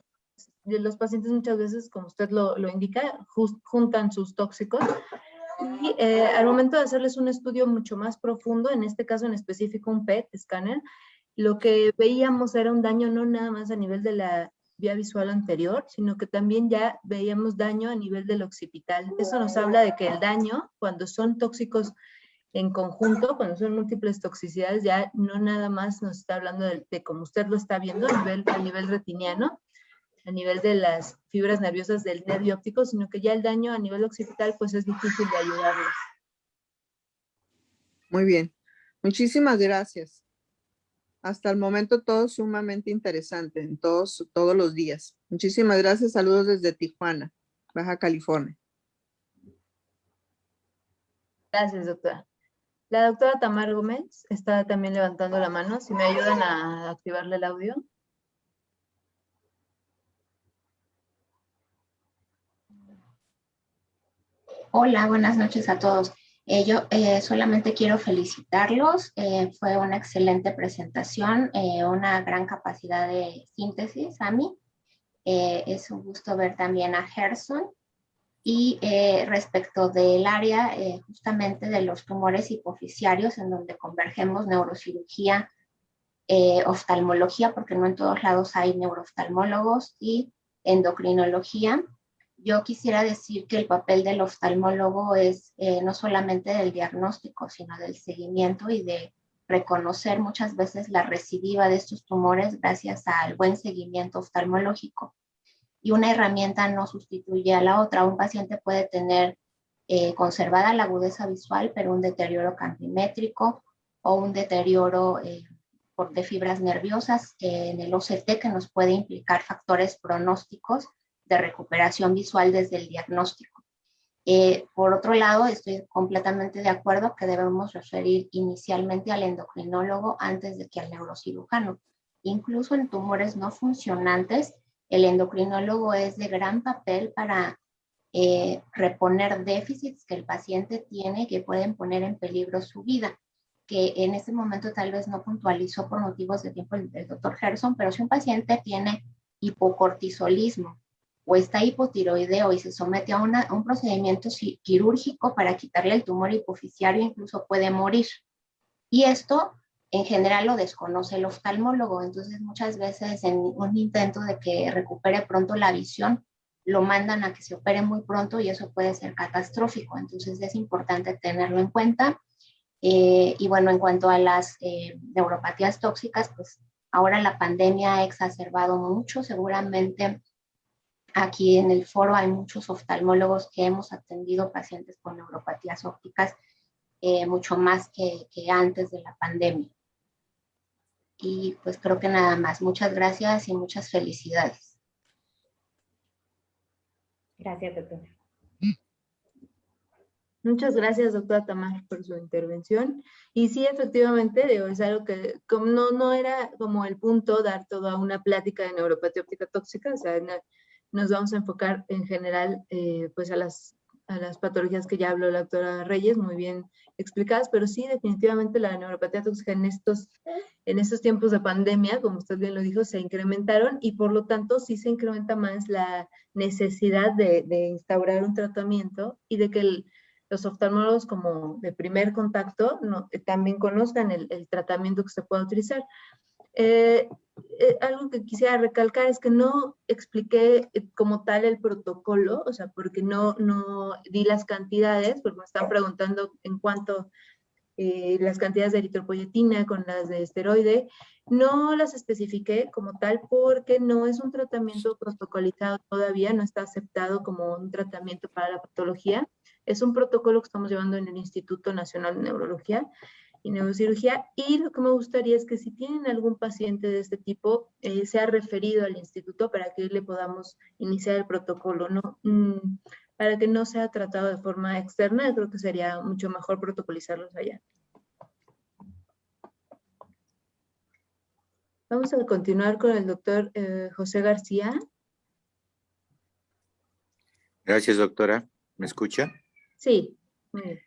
Speaker 1: los pacientes muchas veces, como usted lo indica, juntan sus tóxicos. Y al momento de hacerles un estudio mucho más profundo, en este caso en específico un PET scanner, lo que veíamos era un daño no nada más a nivel de la vía visual anterior, sino que también ya veíamos daño a nivel del occipital. Eso nos habla de que el daño, cuando son tóxicos en conjunto, cuando son múltiples toxicidades, ya no nada más nos está hablando de como usted lo está viendo a nivel retiniano, a nivel de las fibras nerviosas del nervio óptico, sino que ya el daño a nivel occipital pues es difícil de ayudarles.
Speaker 7: Muy bien, muchísimas gracias. Hasta el momento todo sumamente interesante en todos los días. Muchísimas gracias, saludos desde Tijuana, Baja California.
Speaker 1: Gracias, doctora. La doctora Tamar Gómez está también levantando la mano, si me ayudan a activarle el audio.
Speaker 8: Hola, buenas noches a todos. Yo solamente quiero felicitarlos. Fue una excelente presentación, una gran capacidad de síntesis a mí. Es un gusto ver también a Gerson. Y respecto del área justamente de los tumores hipoficiarios, en donde convergemos neurocirugía, oftalmología, porque no en todos lados hay neurooftalmólogos, y endocrinología. yo quisiera decir que el papel del oftalmólogo es no solamente del diagnóstico, sino del seguimiento y de reconocer muchas veces la recidiva de estos tumores gracias al buen seguimiento oftalmológico. Y una herramienta no sustituye a la otra. Un paciente puede tener conservada la agudeza visual, pero un deterioro campimétrico o un deterioro de fibras nerviosas en el OCT, que nos puede implicar factores pronósticos de recuperación visual desde el diagnóstico. Por otro lado, estoy completamente de acuerdo que debemos referir inicialmente al endocrinólogo antes de que al neurocirujano. Incluso en tumores no funcionantes, el endocrinólogo es de gran papel para reponer déficits que el paciente tiene que pueden poner en peligro su vida, que en este momento tal vez no puntualizó por motivos de tiempo el doctor Gerson, pero si un paciente tiene hipocortisolismo o está hipotiroideo y se somete a un procedimiento quirúrgico para quitarle el tumor hipoficiario, incluso puede morir. Y esto en general lo desconoce el oftalmólogo, entonces muchas veces en un intento de que recupere pronto la visión, lo mandan a que se opere muy pronto y eso puede ser catastrófico, entonces es importante tenerlo en cuenta. Y bueno, en cuanto a las neuropatías tóxicas, pues ahora la pandemia ha exacerbado mucho, seguramente aquí en el foro hay muchos oftalmólogos que hemos atendido pacientes con neuropatías ópticas mucho más que antes de la pandemia. Y pues creo que nada más. Muchas gracias y muchas felicidades.
Speaker 3: Gracias, doctora.
Speaker 1: Muchas gracias, doctora Tamar, por su intervención. Y sí, efectivamente, digo, es algo que como no era como el punto dar toda una plática de neuropatía óptica tóxica, o sea, nos vamos a enfocar en general pues a las patologías que ya habló la doctora Reyes, muy bien explicadas, pero sí, definitivamente la neuropatía tóxica en estos tiempos de pandemia, como usted bien lo dijo, se incrementaron y por lo tanto sí se incrementa más la necesidad de instaurar un tratamiento y de que los oftalmólogos como de primer contacto también conozcan el tratamiento que se pueda utilizar. Algo que quisiera recalcar es que no expliqué como tal el protocolo, o sea, porque no di las cantidades, porque me están preguntando en cuanto las cantidades de eritropoyetina con las de esteroide, no las especifiqué como tal porque no es un tratamiento protocolizado todavía, no está aceptado como un tratamiento para la patología, es un protocolo que estamos llevando en el Instituto Nacional de Neurología y Neurocirugía, y lo que me gustaría es que si tienen algún paciente de este tipo, sea referido al instituto para que le podamos iniciar el protocolo, ¿no? Para que no sea tratado de forma externa, creo que sería mucho mejor protocolizarlos allá. Vamos a continuar con el doctor José García.
Speaker 9: Gracias, doctora. ¿Me escucha?
Speaker 1: Sí, muy bien.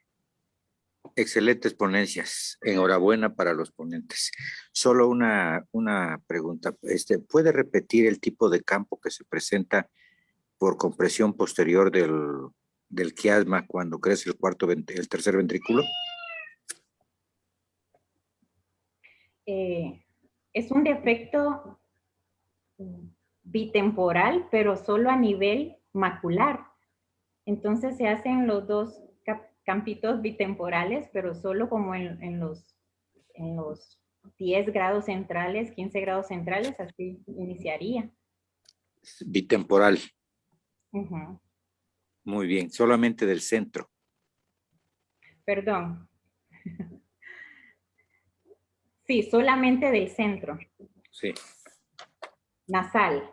Speaker 9: Excelentes ponencias. Enhorabuena para los ponentes. Solo una pregunta. ¿Puede repetir el tipo de campo que se presenta por compresión posterior del quiasma cuando crece el tercer ventrículo?
Speaker 3: Es un defecto bitemporal, pero solo a nivel macular. Entonces se hacen los dos campitos bitemporales, pero solo como en los 10 grados centrales, 15 grados centrales, así iniciaría.
Speaker 9: Bitemporal.
Speaker 3: Uh-huh.
Speaker 9: Muy bien, solamente del centro.
Speaker 3: Perdón. Sí, solamente del centro.
Speaker 9: Sí.
Speaker 3: Nasal.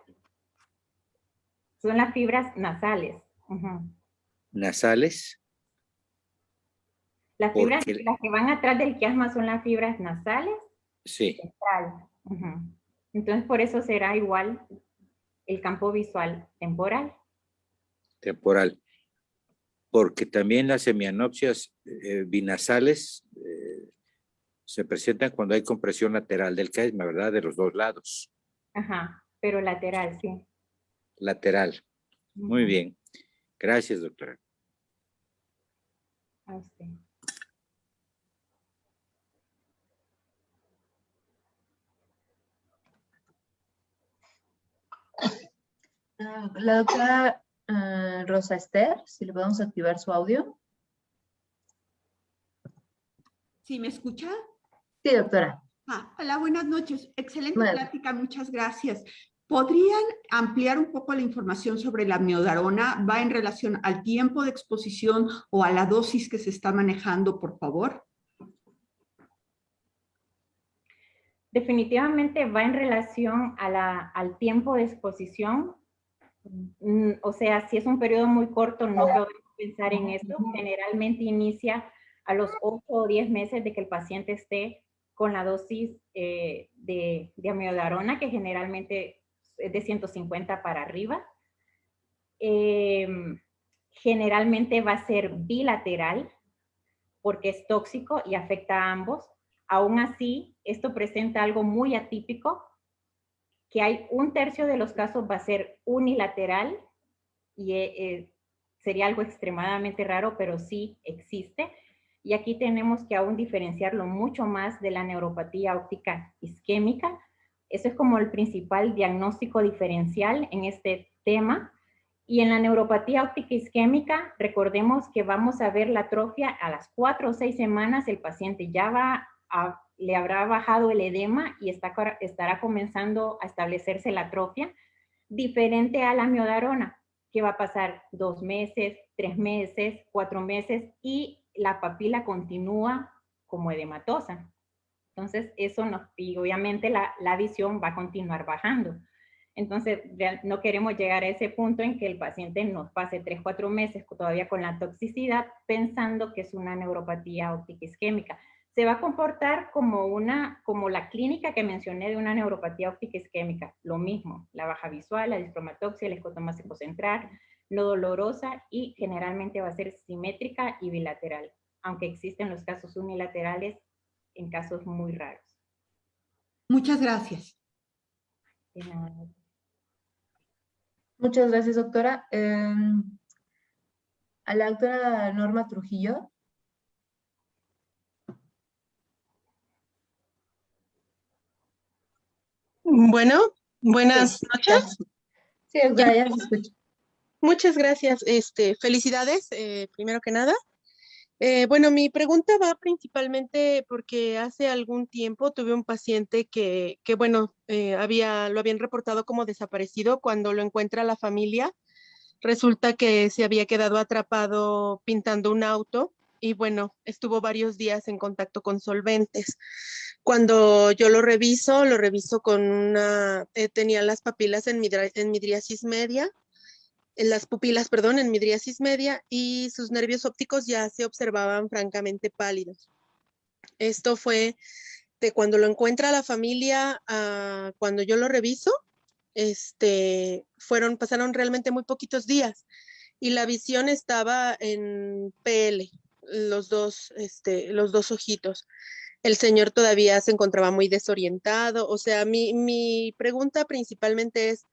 Speaker 3: Son las fibras nasales. Uh-huh.
Speaker 9: ¿Nasales?
Speaker 3: Las fibras, las que van atrás del quiasma son las fibras nasales.
Speaker 9: Sí.
Speaker 3: Central. Uh-huh. Entonces, por eso será igual el campo visual temporal.
Speaker 9: Temporal. Porque también las hemianopsias binasales se presentan cuando hay compresión lateral del quiasma, ¿verdad? De los dos lados.
Speaker 3: Ajá, pero lateral, sí.
Speaker 9: Lateral. Muy bien. Gracias, doctora.
Speaker 3: A usted.
Speaker 1: La doctora Rosa Esther, si le podemos activar su audio.
Speaker 10: ¿Sí me escucha?
Speaker 1: Sí, doctora.
Speaker 10: Hola, buenas noches. Excelente
Speaker 1: Bueno.
Speaker 10: plática, muchas gracias. ¿Podrían ampliar un poco la información sobre la amiodarona? ¿Va en relación al tiempo de exposición o a la dosis que se está manejando, por favor?
Speaker 3: Definitivamente va en relación a al tiempo de exposición. O sea, si es un periodo muy corto, no podemos pensar en esto. Generalmente inicia a los 8 o 10 meses de que el paciente esté con la dosis de amiodarona, que generalmente es de 150 para arriba. Generalmente va a ser bilateral, porque es tóxico y afecta a ambos. Aún así, esto presenta algo muy atípico, que hay 1/3 de los casos va a ser unilateral, y sería algo extremadamente raro, pero sí existe. Y aquí tenemos que aún diferenciarlo mucho más de la neuropatía óptica isquémica. Eso es como el principal diagnóstico diferencial en este tema. Y en la neuropatía óptica isquémica, recordemos que vamos a ver la atrofia a las 4 o 6 semanas, el paciente ya le habrá bajado el edema y estará comenzando a establecerse la atrofia, diferente a la amiodarona, que va a pasar 2 meses, 3 meses, 4 meses, y la papila continúa como edematosa. Entonces, y obviamente la visión va a continuar bajando. Entonces, no queremos llegar a ese punto en que el paciente nos pase 3 o 4 meses todavía con la toxicidad pensando que es una neuropatía óptica isquémica. Se va a comportar como la clínica que mencioné de una neuropatía óptica isquémica. Lo mismo, la baja visual, la discromatoxia, el escotoma secocentral, no dolorosa, y generalmente va a ser simétrica y bilateral, aunque existen los casos unilaterales en casos muy raros.
Speaker 10: Muchas gracias.
Speaker 3: De nada.
Speaker 1: Muchas gracias, doctora. A la doctora Norma Trujillo.
Speaker 11: Bueno, buenas noches.
Speaker 1: Sí, doctora, ya se escucha.
Speaker 11: Muchas gracias. Felicidades, primero que nada. Bueno, mi pregunta va principalmente porque hace algún tiempo tuve un paciente que bueno, lo habían reportado como desaparecido. Cuando lo encuentra la familia, resulta que se había quedado atrapado pintando un auto y bueno, estuvo varios días en contacto con solventes. Cuando yo lo reviso con tenía las papilas en midriasis media, las pupilas, perdón, en midriasis media, y sus nervios ópticos ya se observaban francamente pálidos. Esto fue de cuando lo encuentra la familia a cuando yo lo reviso, pasaron realmente muy poquitos días y la visión estaba en PL, los dos ojitos. El señor todavía se encontraba muy desorientado. O sea, mi pregunta principalmente es,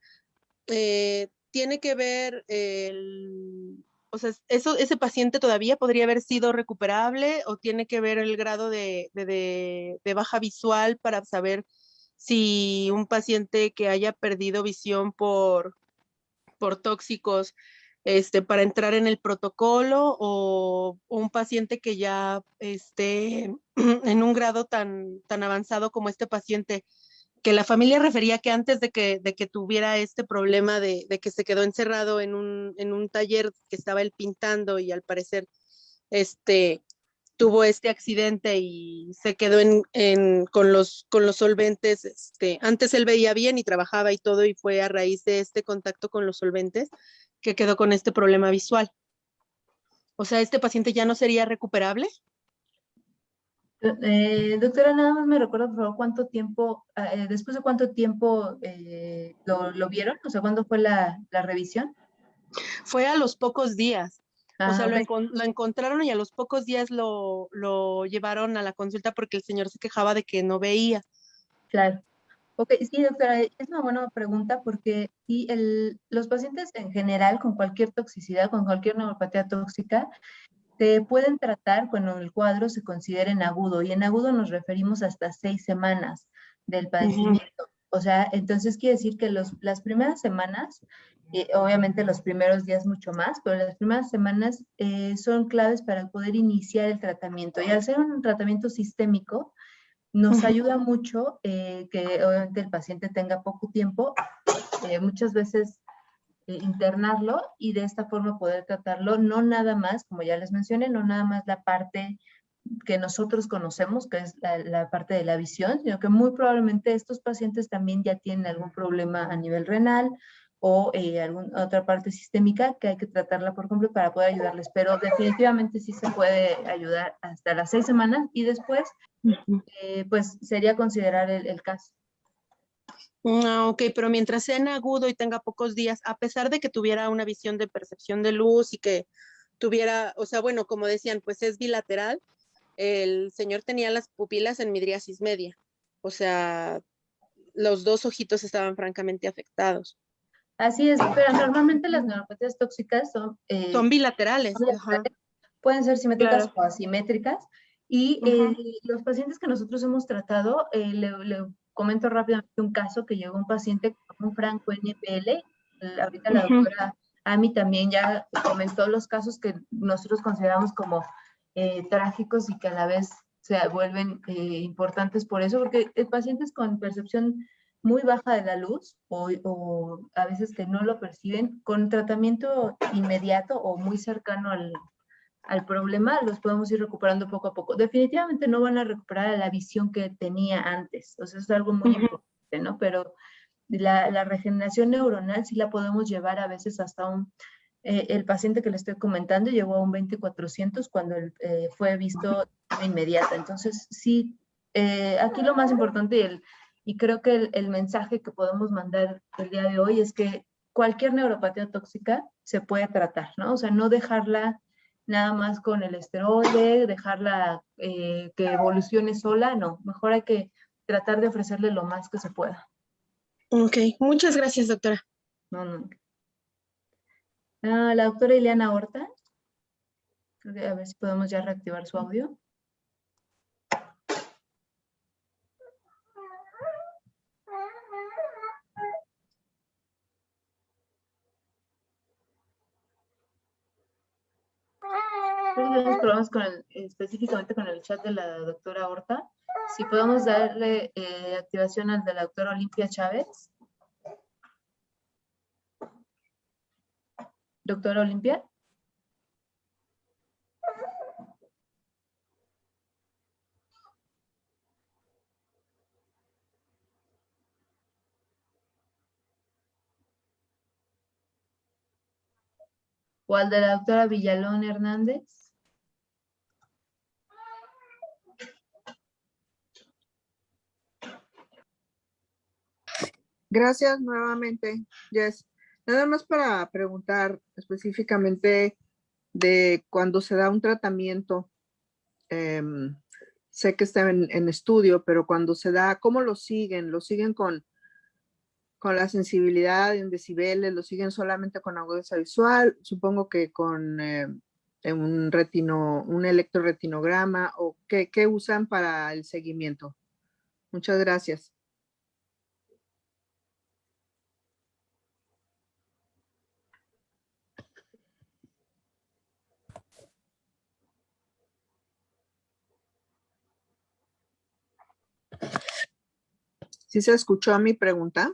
Speaker 11: ¿tiene que ver o sea, ese paciente todavía podría haber sido recuperable o tiene que ver el grado de baja visual para saber si un paciente que haya perdido visión por tóxicos para entrar en el protocolo, o un paciente que ya esté en un grado tan avanzado como este paciente, que la familia refería que antes de que tuviera este problema de que se quedó encerrado en un taller que estaba él pintando y al parecer tuvo este accidente y se quedó con los solventes. Antes él veía bien y trabajaba y todo, y fue a raíz de este contacto con los solventes que quedó con este problema visual. O sea, ¿este paciente ya no sería recuperable?
Speaker 1: Doctora, nada más me recuerda, por favor, cuánto tiempo, después de cuánto tiempo lo vieron, o sea, ¿cuándo fue la revisión?
Speaker 11: Fue a los pocos días. O sea,
Speaker 1: Okay.
Speaker 11: lo encontraron y a los pocos días lo llevaron a la consulta porque el señor se quejaba de que no veía.
Speaker 1: Claro. Ok, sí, doctora, es una buena pregunta porque sí, los pacientes en general con cualquier toxicidad, con cualquier neuropatía tóxica, se pueden tratar cuando el cuadro se considere en agudo, y en agudo nos referimos hasta 6 semanas del padecimiento. O sea, entonces quiere decir que las primeras semanas obviamente los primeros días mucho más, pero las primeras semanas son claves para poder iniciar el tratamiento. Y al ser un tratamiento sistémico, nos ayuda mucho que obviamente el paciente tenga poco tiempo, muchas veces internarlo y de esta forma poder tratarlo, no nada más, como ya les mencioné, no nada más la parte que nosotros conocemos, que es la parte de la visión, sino que muy probablemente estos pacientes también ya tienen algún problema a nivel renal o alguna otra parte sistémica que hay que tratarla por completo para poder ayudarles, pero definitivamente sí se puede ayudar hasta las 6 semanas y después pues sería considerar el caso.
Speaker 11: Ok, pero mientras sea en agudo y tenga pocos días, a pesar de que tuviera una visión de percepción de luz y que tuviera, o sea, bueno, como decían, pues es bilateral, el señor tenía las pupilas en midriasis media, o sea, los dos ojitos estaban francamente afectados.
Speaker 1: Así es, pero normalmente las neuropatías tóxicas
Speaker 11: Son bilaterales. Ajá.
Speaker 1: Pueden ser simétricas
Speaker 11: Claro.
Speaker 1: o asimétricas. Y los pacientes que nosotros hemos tratado, le comento rápidamente un caso que llegó un paciente con un franco NPL. Ahorita la doctora Ami también ya comentó los casos que nosotros consideramos como trágicos y que a la vez se vuelven importantes por eso, porque pacientes con percepción muy baja de la luz o a veces que no lo perciben, con tratamiento inmediato o muy cercano al problema, los podemos ir recuperando poco a poco. Definitivamente no van a recuperar la visión que tenía antes, o sea, es algo muy importante, ¿no? Pero la regeneración neuronal sí la podemos llevar a veces hasta el paciente que le estoy comentando llegó a un 20/400 cuando fue visto de inmediata. Entonces, sí, aquí lo más importante y creo que el mensaje que podemos mandar el día de hoy es que cualquier neuropatía tóxica se puede tratar, ¿no? O sea, no dejarla nada más con el esteroide, dejarla que evolucione sola, no. Mejor hay que tratar de ofrecerle lo más que se pueda.
Speaker 11: Ok, muchas gracias, doctora.
Speaker 1: No. La doctora Ileana Horta. A ver si podemos ya reactivar su audio. Tenemos problemas específicamente con el chat de la doctora Horta. Si podemos darle activación al de la doctora Olimpia Chávez. Doctora Olimpia. O al de la doctora Villalón Hernández.
Speaker 7: Gracias nuevamente, Jess. Nada más para preguntar específicamente de cuando se da un tratamiento, sé que está en estudio, pero cuando se da, ¿cómo lo siguen? ¿Lo siguen con la sensibilidad en decibeles? ¿Lo siguen solamente con agudeza visual? Supongo que con un electroretinograma, o ¿qué usan para el seguimiento? Muchas gracias. ¿Sí se escuchó mi pregunta?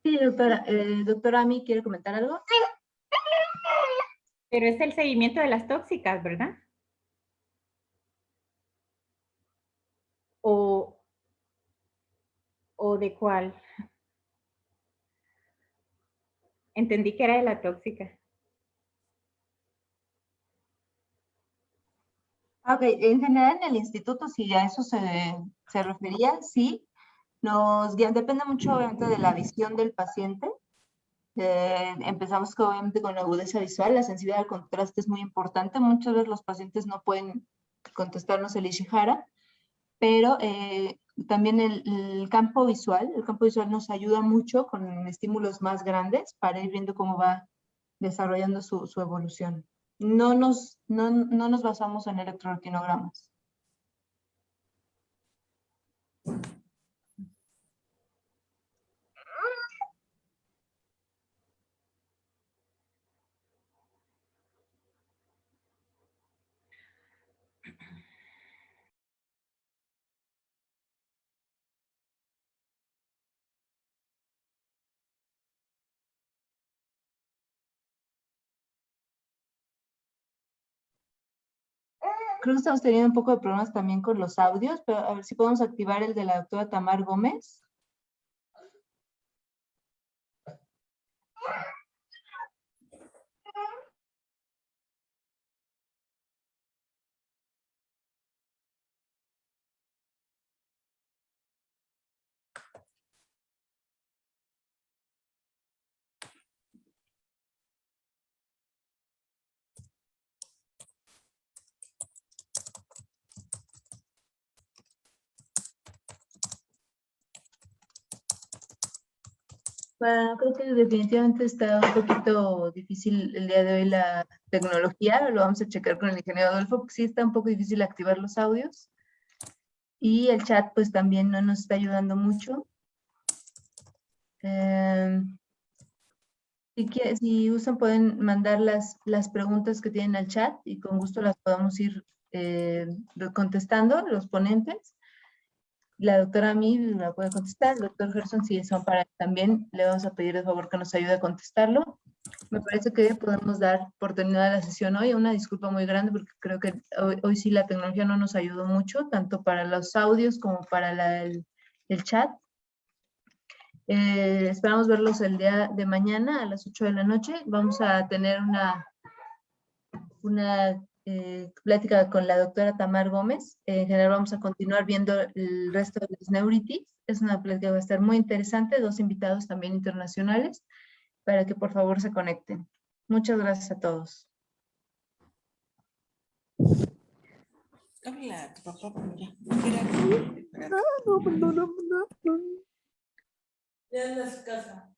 Speaker 1: Sí, doctora. Doctora Ami, ¿quiere comentar algo?
Speaker 3: Pero es el seguimiento de las tóxicas, ¿verdad? ¿O de cuál? Entendí que era de la tóxica.
Speaker 1: Ok, en general en el instituto, si a eso se refería, sí. Depende mucho obviamente de la visión del paciente. Empezamos obviamente con la agudeza visual, la sensibilidad al contraste es muy importante. Muchas veces los pacientes no pueden contestarnos el Ishihara, pero también el campo visual nos ayuda mucho con estímulos más grandes para ir viendo cómo va desarrollando su evolución. No nos basamos en electroretinogramas. Creo que estamos teniendo un poco de problemas también con los audios, pero a ver si podemos activar el de la doctora Tamar Gómez. Bueno, creo que definitivamente está un poquito difícil el día de hoy la tecnología. Lo vamos a checar con el ingeniero Adolfo, porque sí está un poco difícil activar los audios. Y el chat pues también no nos está ayudando mucho. Si gustan pueden mandar las preguntas que tienen al chat y con gusto las podemos ir contestando los ponentes. La doctora Ami la puede contestar, el doctor Gerson si son para él también, le vamos a pedir de favor que nos ayude a contestarlo. Me parece que podemos dar oportunidad a la sesión hoy. Una disculpa muy grande porque creo que hoy sí la tecnología no nos ayudó mucho, tanto para los audios como para el chat. Esperamos verlos el día de mañana a las 8 de la noche. Vamos a tener una plática con la doctora Tamar Gómez. En general vamos a continuar viendo el resto de las neuritis. Es una plática que va a estar muy interesante, 2 invitados también internacionales, para que por favor se conecten. Muchas gracias a todos.
Speaker 12: Habla a tu papá, pero ya.
Speaker 7: No.
Speaker 12: Ya en la casa.